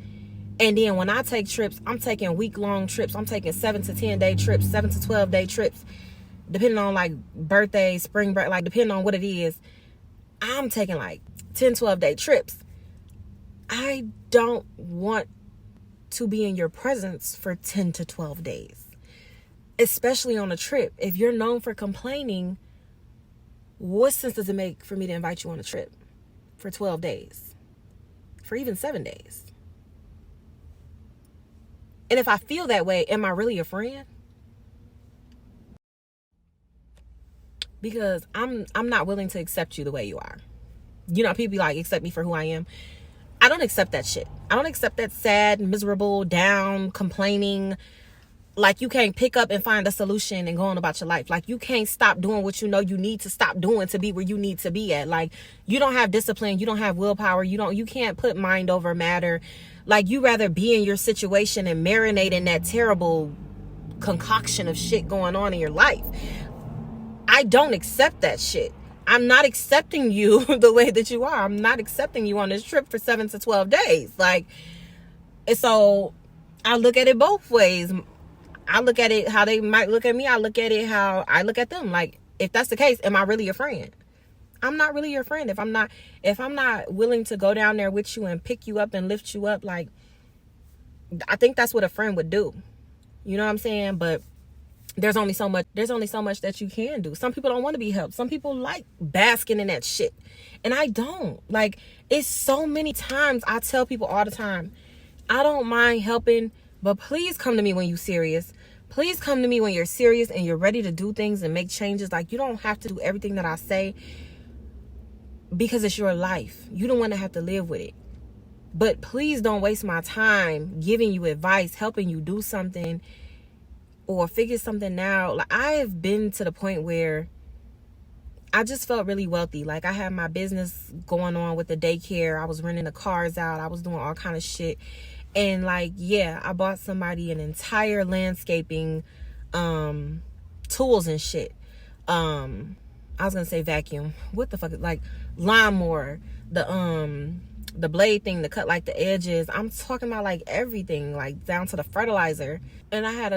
And then when I take trips, I'm taking week-long trips. I'm taking 7 to 10-day trips, 7 to 12-day trips, depending on, like, birthday, spring break, like, depending on what it is. I'm taking, like, 10, 12-day trips. I don't want to be in your presence for 10 to 12 days. Especially on a trip. If you're known for complaining, what sense does it make for me to invite you on a trip for 12 days? For even 7 days? And if I feel that way, am I really a friend? Because I'm not willing to accept you the way you are. You know, people be like, accept me for who I am. I don't accept that shit. I don't accept that sad, miserable, down, complaining. Like, you can't pick up and find a solution and go on about your life. Like, you can't stop doing what you know you need to stop doing to be where you need to be at. Like, you don't have discipline. You don't have willpower. You can't put mind over matter. Like, you rather be in your situation and marinate in that terrible concoction of shit going on in your life. I don't accept that shit. I'm not accepting you the way that you are. I'm not accepting you on this trip for 7 to 12 days. Like, and so I look at it both ways. I look at it how they might look at me. I look at it how I look at them. Like, if that's the case, am I really your friend? I'm not really your friend. If I'm not willing to go down there with you and pick you up and lift you up, like, I think that's what a friend would do. You know what I'm saying? But there's only so much that you can do. Some people don't want to be helped. Some people like basking in that shit. And I don't. Like, it's so many times I tell people all the time, I don't mind helping, but please come to me when you're serious. Please come to me when you're serious and you're ready to do things and make changes. Like, you don't have to do everything that I say because it's your life. You don't want to have to live with it. But please don't waste my time giving you advice, helping you do something or figure something out. Like, I have been to the point where I just felt really wealthy. Like, I had my business going on with the daycare. I was renting the cars out. I was doing all kind of shit. And, like, yeah, I bought somebody an entire landscaping tools and shit. I was gonna say vacuum. What the fuck? Like, lawnmower, the blade thing to cut, like, the edges. I'm talking about, like, everything, like, down to the fertilizer. And I had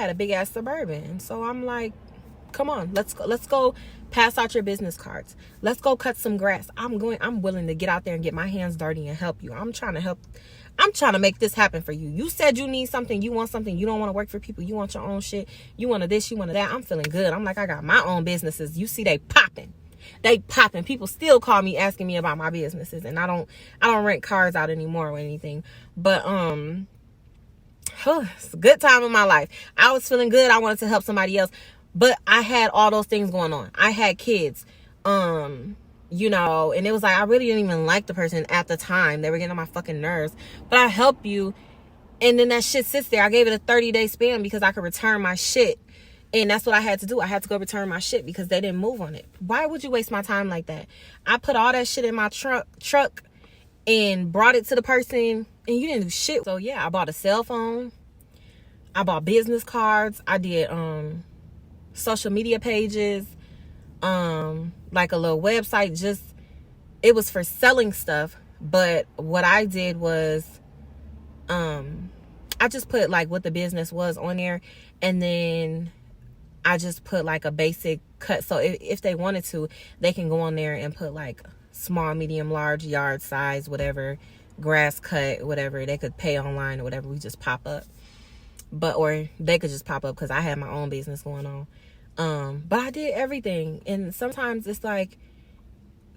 a big ass Suburban. So I'm like, come on, let's go pass out your business cards. Let's go cut some grass. I'm willing to get out there and get my hands dirty and help you. I'm trying to make this happen for you. You said you need something, you want something, you don't want to work for people, you want your own shit, you want this, you want that. I'm feeling good. I'm like, I got my own businesses. You see, they popping. People still call me asking me about my businesses, and I don't rent cars out anymore or anything. But it's a good time in my life. I was feeling good. I wanted to help somebody else, but I had all those things going on. I had kids, you know, and it was like, I really didn't even like the person at the time. They were getting on my fucking nerves, but I help you. And then that shit sits there. I gave it a 30-day span because I could return my shit. And that's what I had to do. I had to go return my shit because they didn't move on it. Why would you waste my time like that? I put all that shit in my truck and brought it to the person, and you didn't do shit. So yeah, I bought a cell phone. I bought business cards. I did social media pages, like a little website. Just, it was for selling stuff. But what I did was I just put like what the business was on there, and then I just put like a basic cut. So if they wanted to, they can go on there and put like small, medium, large, yard size, whatever, grass cut, whatever. They could pay online or whatever. We just pop up. Or they could just pop up because I had my own business going on. But I did everything. And sometimes it's like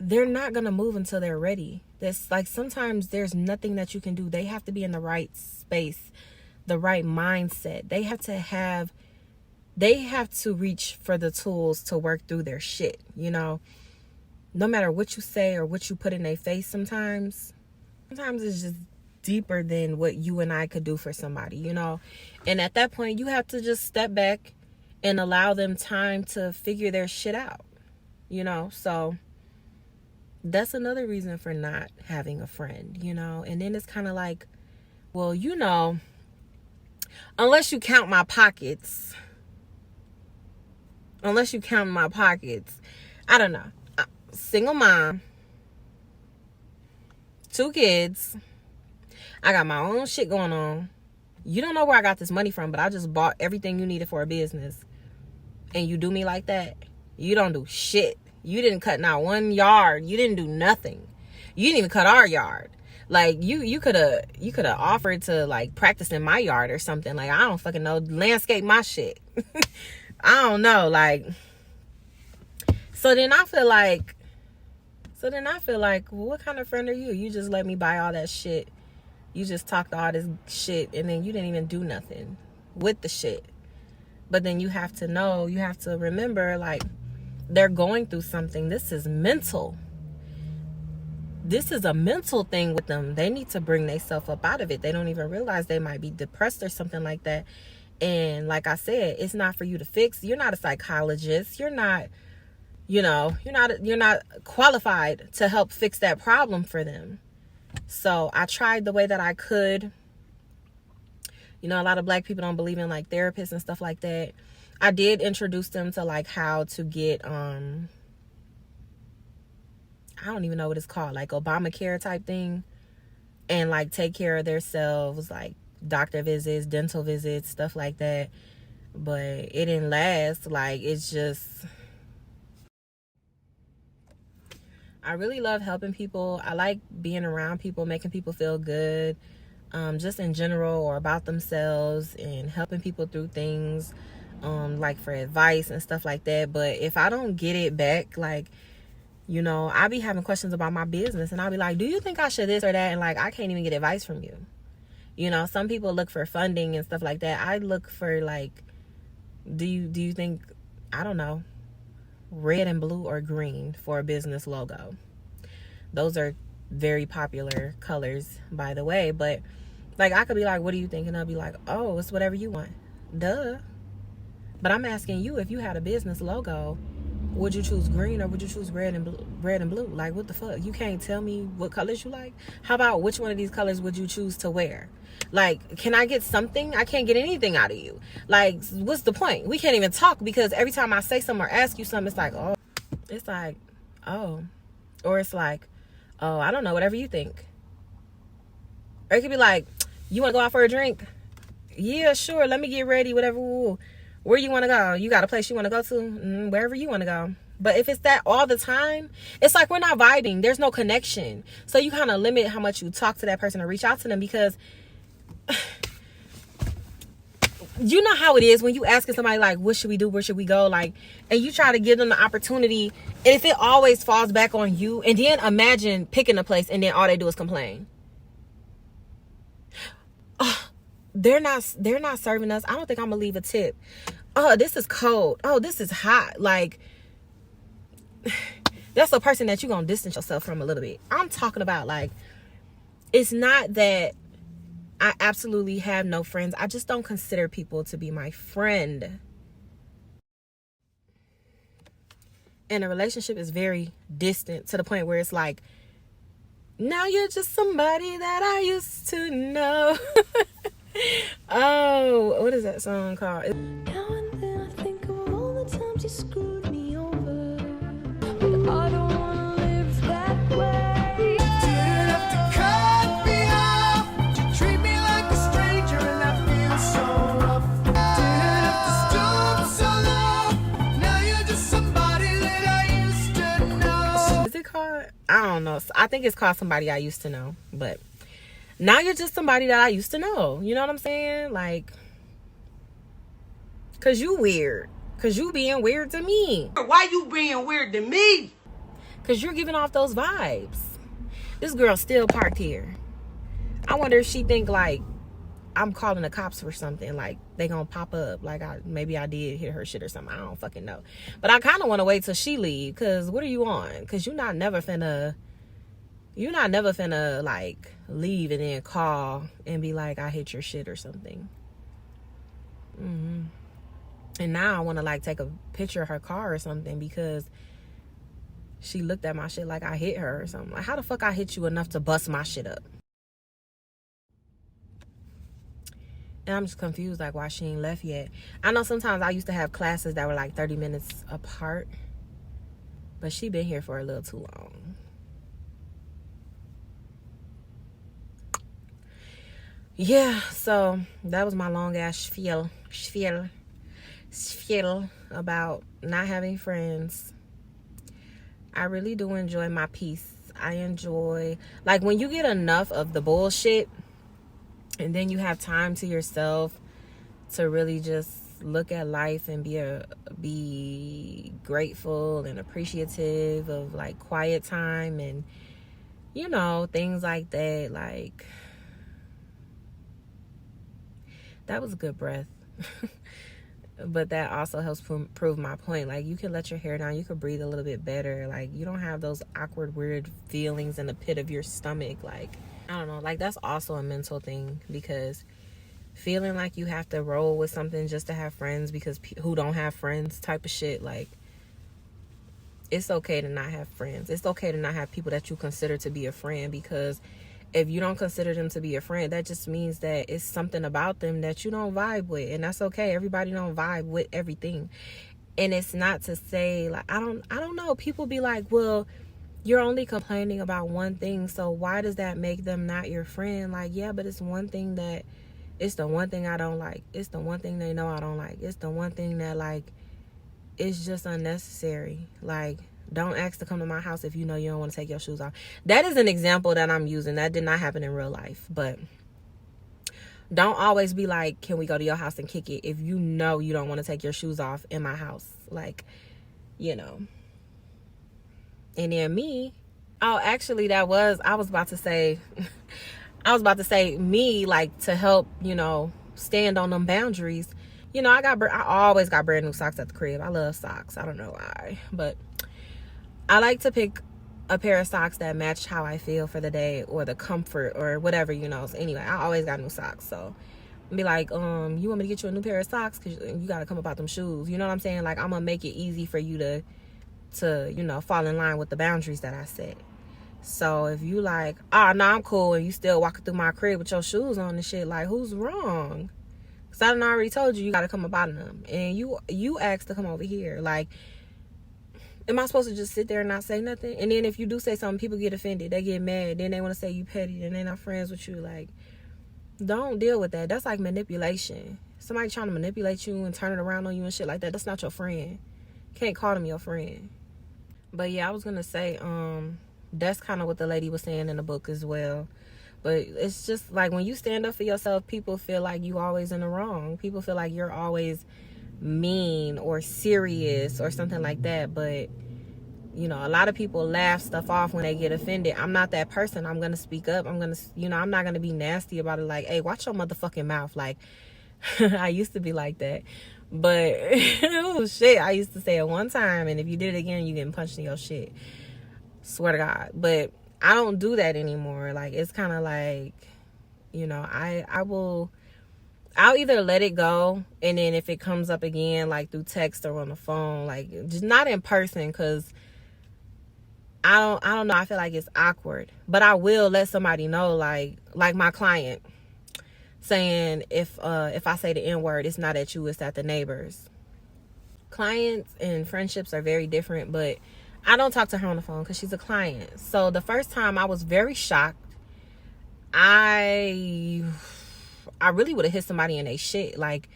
they're not going to move until they're ready. That's like sometimes there's nothing that you can do. They have to be in the right space, the right mindset. They have to reach for the tools to work through their shit, you know? No matter what you say or what you put in their face sometimes it's just deeper than what you and I could do for somebody, you know? And at that point, you have to just step back and allow them time to figure their shit out, you know? So that's another reason for not having a friend, you know? And then it's kind of like, well, you know, unless you count my pockets, I don't know. Single mom, 2 kids. I got my own shit going on. You don't know where I got this money from, but I just bought everything you needed for a business. And you do me like that? You don't do shit. You didn't cut not 1 yard. You didn't do nothing. You didn't even cut our yard. Like you could have offered to like practice in my yard or something. Like I don't fucking know, landscape my shit. I don't know, like. So then I feel like, well, what kind of friend are you? You just let me buy all that shit. You just talked all this shit, and then you didn't even do nothing with the shit. But then you have to know, you have to remember, like, they're going through something. This is mental. This is a mental thing with them. They need to bring themselves up out of it. They don't even realize they might be depressed or something like that. And like I said, it's not for you to fix. You're not a psychologist. You're not, you know, you're not qualified to help fix that problem for them. So I tried the way that I could. You know, a lot of Black people don't believe in like therapists and stuff like that. I did introduce them to like how to get, I don't even know what it's called, like Obamacare type thing, and like take care of themselves, like doctor visits, dental visits, stuff like that. But it didn't last. Like, it's just, I really love helping people. I like being around people, making people feel good, just in general, or about themselves, and helping people through things, like for advice and stuff like that. But if I don't get it back, like, you know, I be having questions about my business, and I'll be like, do you think I should this or that? And like, I can't even get advice from you. You know, some people look for funding and stuff like that. I look for like, do you think, I don't know, red and blue or green for a business logo? Those are very popular colors, by the way. But like, I could be like, what do you think? And I'll be like, oh, it's whatever you want. Duh. But I'm asking you, if you had a business logo, would you choose green or would you choose red and blue? Like, what the fuck? You can't tell me what colors you like? How about which one of these colors would you choose to wear? Like, can I get something? I can't get anything out of you. Like, what's the point? We can't even talk, because every time I say something or ask you something, it's like, oh. Or it's like, oh, I don't know, whatever you think. Or it could be like, you want to go out for a drink? Yeah, sure. Let me get ready, whatever. Ooh. Where you want to go? You got a place you want to go to? Wherever you want to go. But if it's that all the time, it's like we're not vibing. There's no connection. So you kind of limit how much you talk to that person or reach out to them, because you know how it is when you asking somebody like, what should we do? Where should we go? Like, and you try to give them the opportunity, and if it always falls back on you, and then imagine picking a place and then all they do is complain. They're not serving us. I don't think I'm gonna leave a tip. Oh, this is cold. Oh, this is hot. Like, that's a person that you're gonna distance yourself from a little bit. I'm talking about, like, it's not that I absolutely have no friends. I just don't consider people to be my friend. And a relationship is very distant, to the point where it's like, now you're just somebody that I used to know. Oh, what is that song called? Now and then I think of all the times you screwed me over, but I don't wanna live that way. Didn't have to cut me off. You treat me like a stranger, and I feel so rough. Didn't have to stoop so low. don't know. I think it's called Somebody I Used to Know. But now you're just somebody that I used to know. You know what I'm saying? Like, because you weird. Because you being weird to me. Why you being weird to me? Because you're giving off those vibes. This girl still parked here. I wonder if she think, like, I'm calling the cops for something. Like, they gonna pop up. Like, maybe I did hit her shit or something. I don't fucking know. But I kind of want to wait till she leave. Because what are you on? Because you're not never finna, like, leave and then call and be like, I hit your shit or something. And now I want to, like, take a picture of her car or something because she looked at my shit like I hit her or something. Like, how the fuck I hit you enough to bust my shit up? And I'm just confused, like, why she ain't left yet. I know sometimes I used to have classes that were, like, 30 minutes apart. But she been here for a little too long. Yeah, so that was my long-ass spiel about not having friends. I really do enjoy my peace. I enjoy, like, when you get enough of the bullshit and then you have time to yourself to really just look at life and be grateful and appreciative of, like, quiet time and, you know, things like that. Like, that was a good breath. But that also helps prove my point. Like, you can let your hair down. You can breathe a little bit better. Like, you don't have those awkward, weird feelings in the pit of your stomach. Like, I don't know. Like, that's also a mental thing. Because feeling like you have to roll with something just to have friends because who don't have friends type of shit. Like, it's okay to not have friends. It's okay to not have people that you consider to be a friend. Because if you don't consider them to be a friend, that just means that it's something about them that you don't vibe with. And that's okay. Everybody don't vibe with everything. And it's not to say, like, I don't know. People be like, well, you're only complaining about one thing, so why does that make them not your friend? Like, yeah, but it's the one thing I don't like. It's the one thing they know I don't like. It's the one thing that, like, it's just unnecessary. Like, don't ask to come to my house if you know you don't want to take your shoes off. That is an example that I'm using. That did not happen in real life. But don't always be like, can we go to your house and kick it if you know you don't want to take your shoes off in my house. Like, you know. And then me, I was about to say me, like, to help, you know, stand on them boundaries. You know, I always got brand new socks at the crib. I love socks. I don't know why. But I like to pick a pair of socks that match how I feel for the day or the comfort or whatever, you know. So anyway, I always got new socks. So be like, you want me to get you a new pair of socks? Because you got to come about them shoes. You know what I'm saying? Like, I'm going to make it easy for you to, you know, fall in line with the boundaries that I set. So if you like, no, I'm cool, and you still walking through my crib with your shoes on and shit, like, who's wrong? Because I done already told you got to come about them. And you asked to come over here. Like, am I supposed to just sit there and not say nothing? And then if you do say something, people get offended. They get mad. Then they want to say you petty. And they're not friends with you. Like, don't deal with that. That's like manipulation. Somebody trying to manipulate you and turn it around on you and shit like that. That's not your friend. You can't call them your friend. But yeah, I was going to say, that's kind of what the lady was saying in the book as well. But it's just like when you stand up for yourself, people feel like you always in the wrong. People feel like you're always mean or serious or something like that. But, you know, a lot of people laugh stuff off when they get offended. I'm not that person. I'm going to speak up. I'm going to, you know, I'm not going to be nasty about it. Like, hey, watch your motherfucking mouth. Like, I used to be like that. But, oh, shit, I used to say it one time. And if you did it again, you getting punched in your shit. Swear to God. But I don't do that anymore. Like, it's kind of like, you know, I'll either let it go, and then if it comes up again, like through text or on the phone, like, just not in person, because I don't know, I feel like it's awkward. But I will let somebody know, like my client saying, if I say the N-word, it's not at you, it's at the neighbors. Clients and friendships are very different, but I don't talk to her on the phone because she's a client. So the first time I was very shocked. I really would have hit somebody in their shit. Like,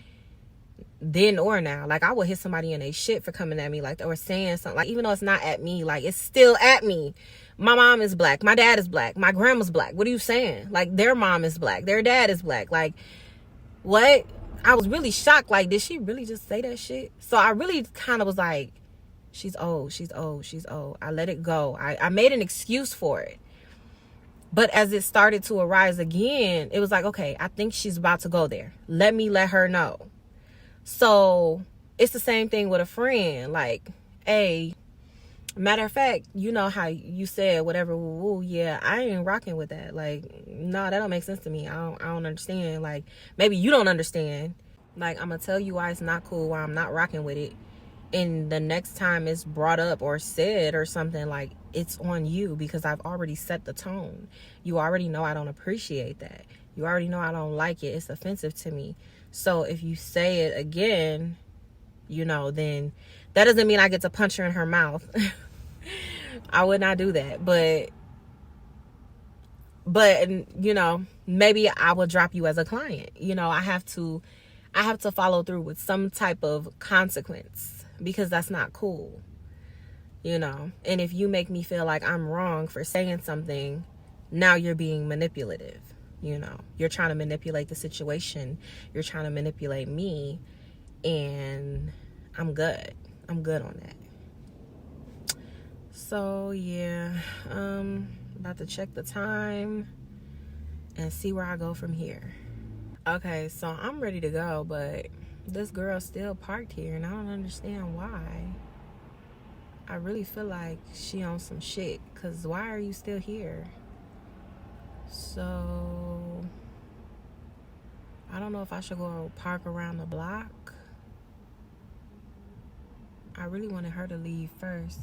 then or now. Like, I would hit somebody in their shit for coming at me like that or saying something. Like, even though it's not at me, like, it's still at me. My mom is black. My dad is black. My grandma's black. What are you saying? Like, their mom is black. Their dad is black. Like, what? I was really shocked. Like, did she really just say that shit? So I really kind of was like, she's old. She's old. She's old. I let it go. I made an excuse for it. But as it started to arise again, it was like, okay, I think she's about to go there. Let me let her know. So it's the same thing with a friend. Like, hey, matter of fact, you know how you said whatever, woo, yeah, I ain't rocking with that. Like, no, that don't make sense to me. I don't understand. Like, maybe you don't understand. Like, I'm gonna tell you why it's not cool, why I'm not rocking with it. And the next time it's brought up or said or something, like, it's on you, because I've already set the tone. You already know I don't appreciate that. You already know I don't like it. It's offensive to me. So if you say it again, you know, then that doesn't mean I get to punch her in her mouth. I would not do that. But you know, maybe I will drop you as a client. You know, I have to follow through with some type of consequence, because that's not cool. You know, and if you make me feel like I'm wrong for saying something, now you're being manipulative. You know, you're trying to manipulate the situation. You're trying to manipulate me, and I'm good. I'm good on that. So yeah, about to check the time and see where I go from here. Okay, so I'm ready to go, but this girl's still parked here, and I don't understand why. I really feel like she on some shit, because why are you still here? So I don't know if I should go park around the block. I really wanted her to leave first.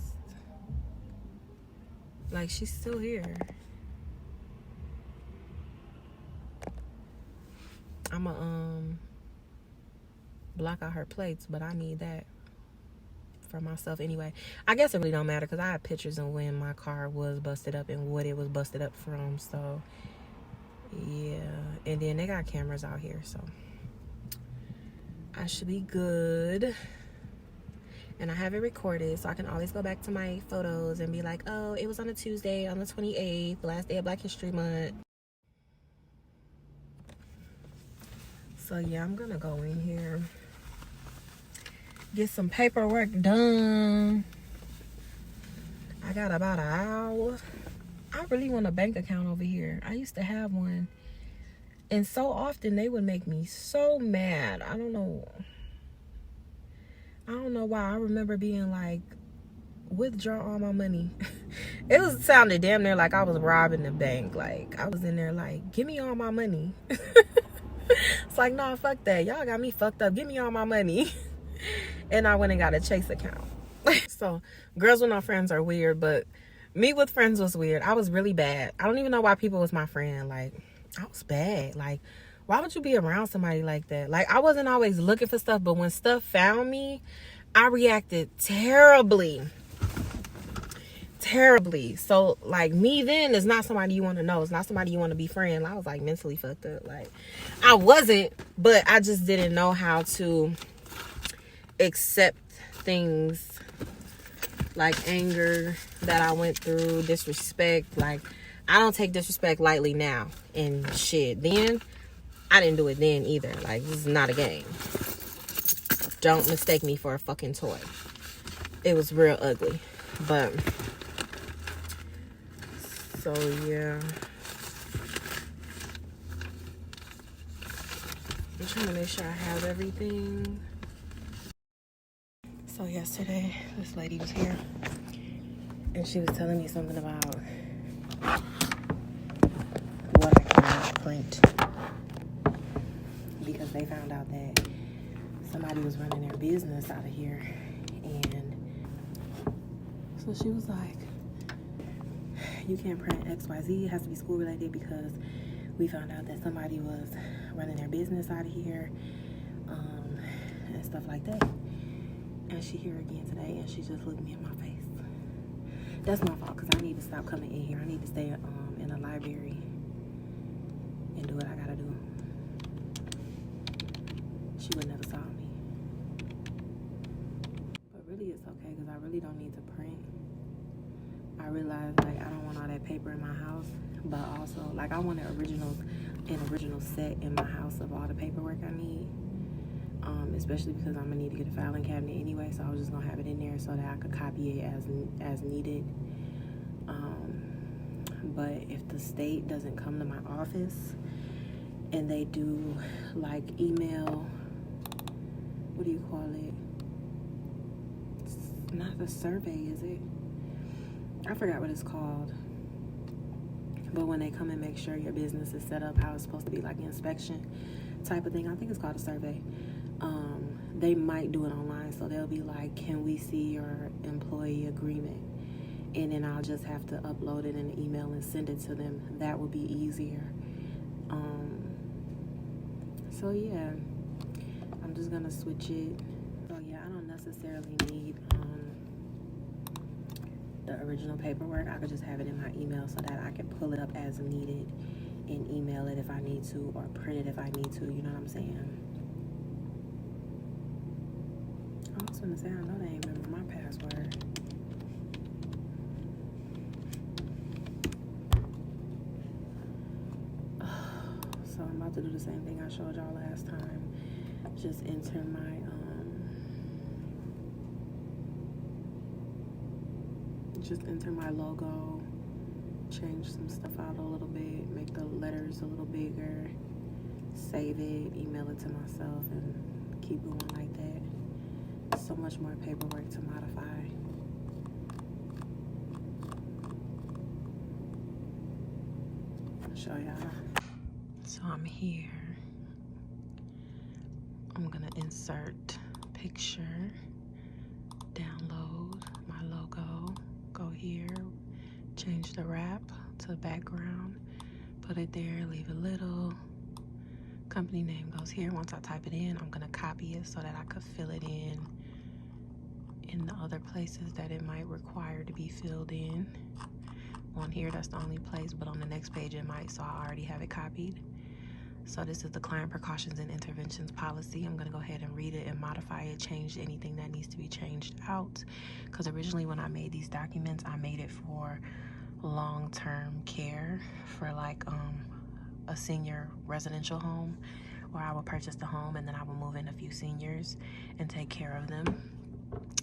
Like, she's still here. I'ma block out her plates, but I need that for myself anyway. I guess it really don't matter, because I have pictures of when my car was busted up and what it was busted up from. So yeah, and then they got cameras out here, so I should be good. And I have it recorded, so I can always go back to my photos and be like, oh, it was on a Tuesday on the 28th, the last day of Black History Month. So yeah, I'm gonna go in here, get some paperwork done. I got about an hour. I really want a bank account over here. I used to have one, and so often they would make me so mad. I don't know why. I remember being like, withdraw all my money. It sounded damn near like I was robbing the bank. Like, I was in there like, give me all my money. It's like, no, fuck that. Y'all got me fucked up. Give me all my money. And I went and got a Chase account. So girls with no friends are weird, but me with friends was weird. I was really bad. I don't even know why people was my friend. Like, I was bad. Like, why would you be around somebody like that? Like, I wasn't always looking for stuff, but when stuff found me, I reacted terribly. So, like, me then is not somebody you want to know. It's not somebody you want to be friend. I was, like, mentally fucked up. Like, I wasn't, but I just didn't know how to accept things like anger that I went through, disrespect. Like, I don't take disrespect lightly now and shit. Then, I didn't do it then either. Like, this is not a game. Don't mistake me for a fucking toy. It was real ugly. But, so yeah. I'm trying to make sure I have everything. So yesterday, this lady was here, and she was telling me something about what I cannot print, because they found out that somebody was running their business out of here. And so she was like, you can't print XYZ, it has to be school related, because we found out that somebody was running their business out of here, and stuff like that. And she here again today, and she just looked me in my face. That's my fault, because I need to stop coming in here. I need to stay in a library and do what I gotta do. She would never saw me. okay, because I really don't need to print. I realized, like, I don't want all that paper in my house, but also, like, I want an original set in my house of all the paperwork I need, especially because I'm gonna need to get a filing cabinet anyway, so I was just gonna have it in there so that I could copy it as needed. But if the state doesn't come to my office and they do, like, email, what do you call it? It's not a survey, is it? I forgot what it's called. But when they come and make sure your business is set up how it's supposed to be, like an inspection type of thing, I think it's called a survey. They might do it online, so they'll be like, can we see your employee agreement? And then I'll just have to upload it in an email and send it to them. That would be easier. So yeah, I'm just gonna switch it. So yeah, I don't necessarily need the original paperwork. I could just have it in my email so that I can pull it up as needed and email it if I need to, or print it if I need to, you know what I'm saying? I was gonna say, I know they ain't remember my password. So I'm about to do the same thing I showed y'all last time. Just enter my logo, change some stuff out a little bit, make the letters a little bigger, save it, email it to myself, and keep going like that. So much more paperwork to modify. I'll show y'all. So I'm here. I'm gonna insert picture, download my logo, go here, change the wrap to the background, put it there, leave a little. Company name goes here. Once I type it in, I'm gonna copy it so that I could fill it in the other places that it might require to be filled in. On here, that's the only place, but on the next page it might, so I already have it copied. So this is the client precautions and interventions policy. I'm gonna go ahead and read it and modify it, change anything that needs to be changed out. Because originally when I made these documents, I made it for long-term care, for like a senior residential home, where I would purchase the home and then I would move in a few seniors and take care of them.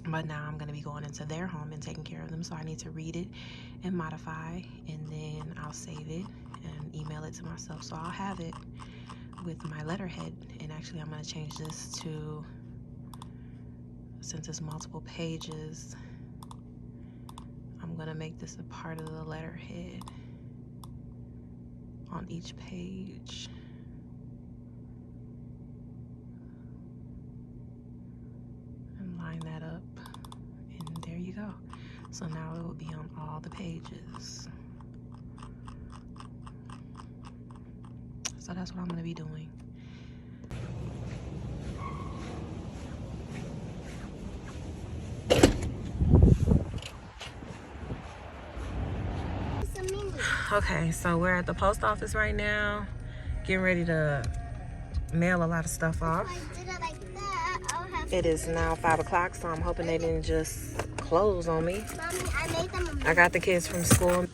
But now I'm gonna be going into their home and taking care of them, so I need to read it and modify, and then I'll save it and email it to myself, so I'll have it with my letterhead. And actually I'm gonna change this to, since it's multiple pages, I'm gonna make this a part of the letterhead on each page. And line that up, and there you go. So now it will be on all the pages. So that's what I'm gonna be doing. Okay, so we're at the post office right now, getting ready to mail a lot of stuff off. It is now 5 o'clock, so I'm hoping they didn't just close on me. Mommy, I made them. I got the kids from school.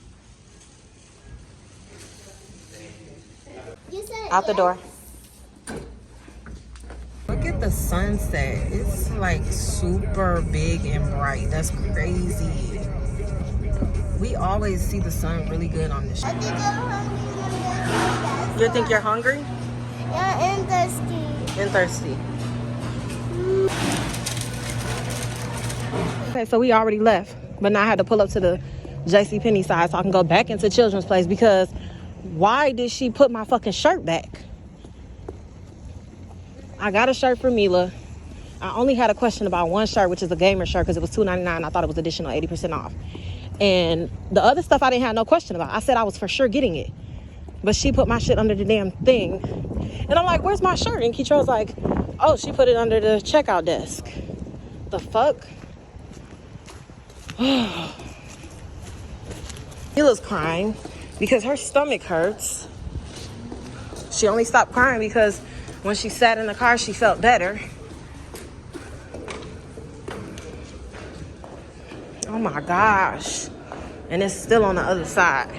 You said Out the yes? door. Look at the sunset. It's like super big and bright. That's crazy. We always see the sun really good on this show. I think I'm hungry. You think you're hungry? Yeah, and thirsty. And thirsty. Okay, so we already left, but now I had to pull up to the JCPenney side so I can go back into Children's Place, because why did she put my fucking shirt back? I got a shirt for Meilah. I only had a question about one shirt, which is a gamer shirt, because it was $2.99. I thought it was additional 80% off. And the other stuff I didn't have no question about. I said I was for sure getting it. But she put my shit under the damn thing. And I'm like, where's my shirt? And Keitrell's like, oh, she put it under the checkout desk. The fuck? Meilah's crying because her stomach hurts. She only stopped crying because when she sat in the car, she felt better. Oh my gosh. And it's still on the other side.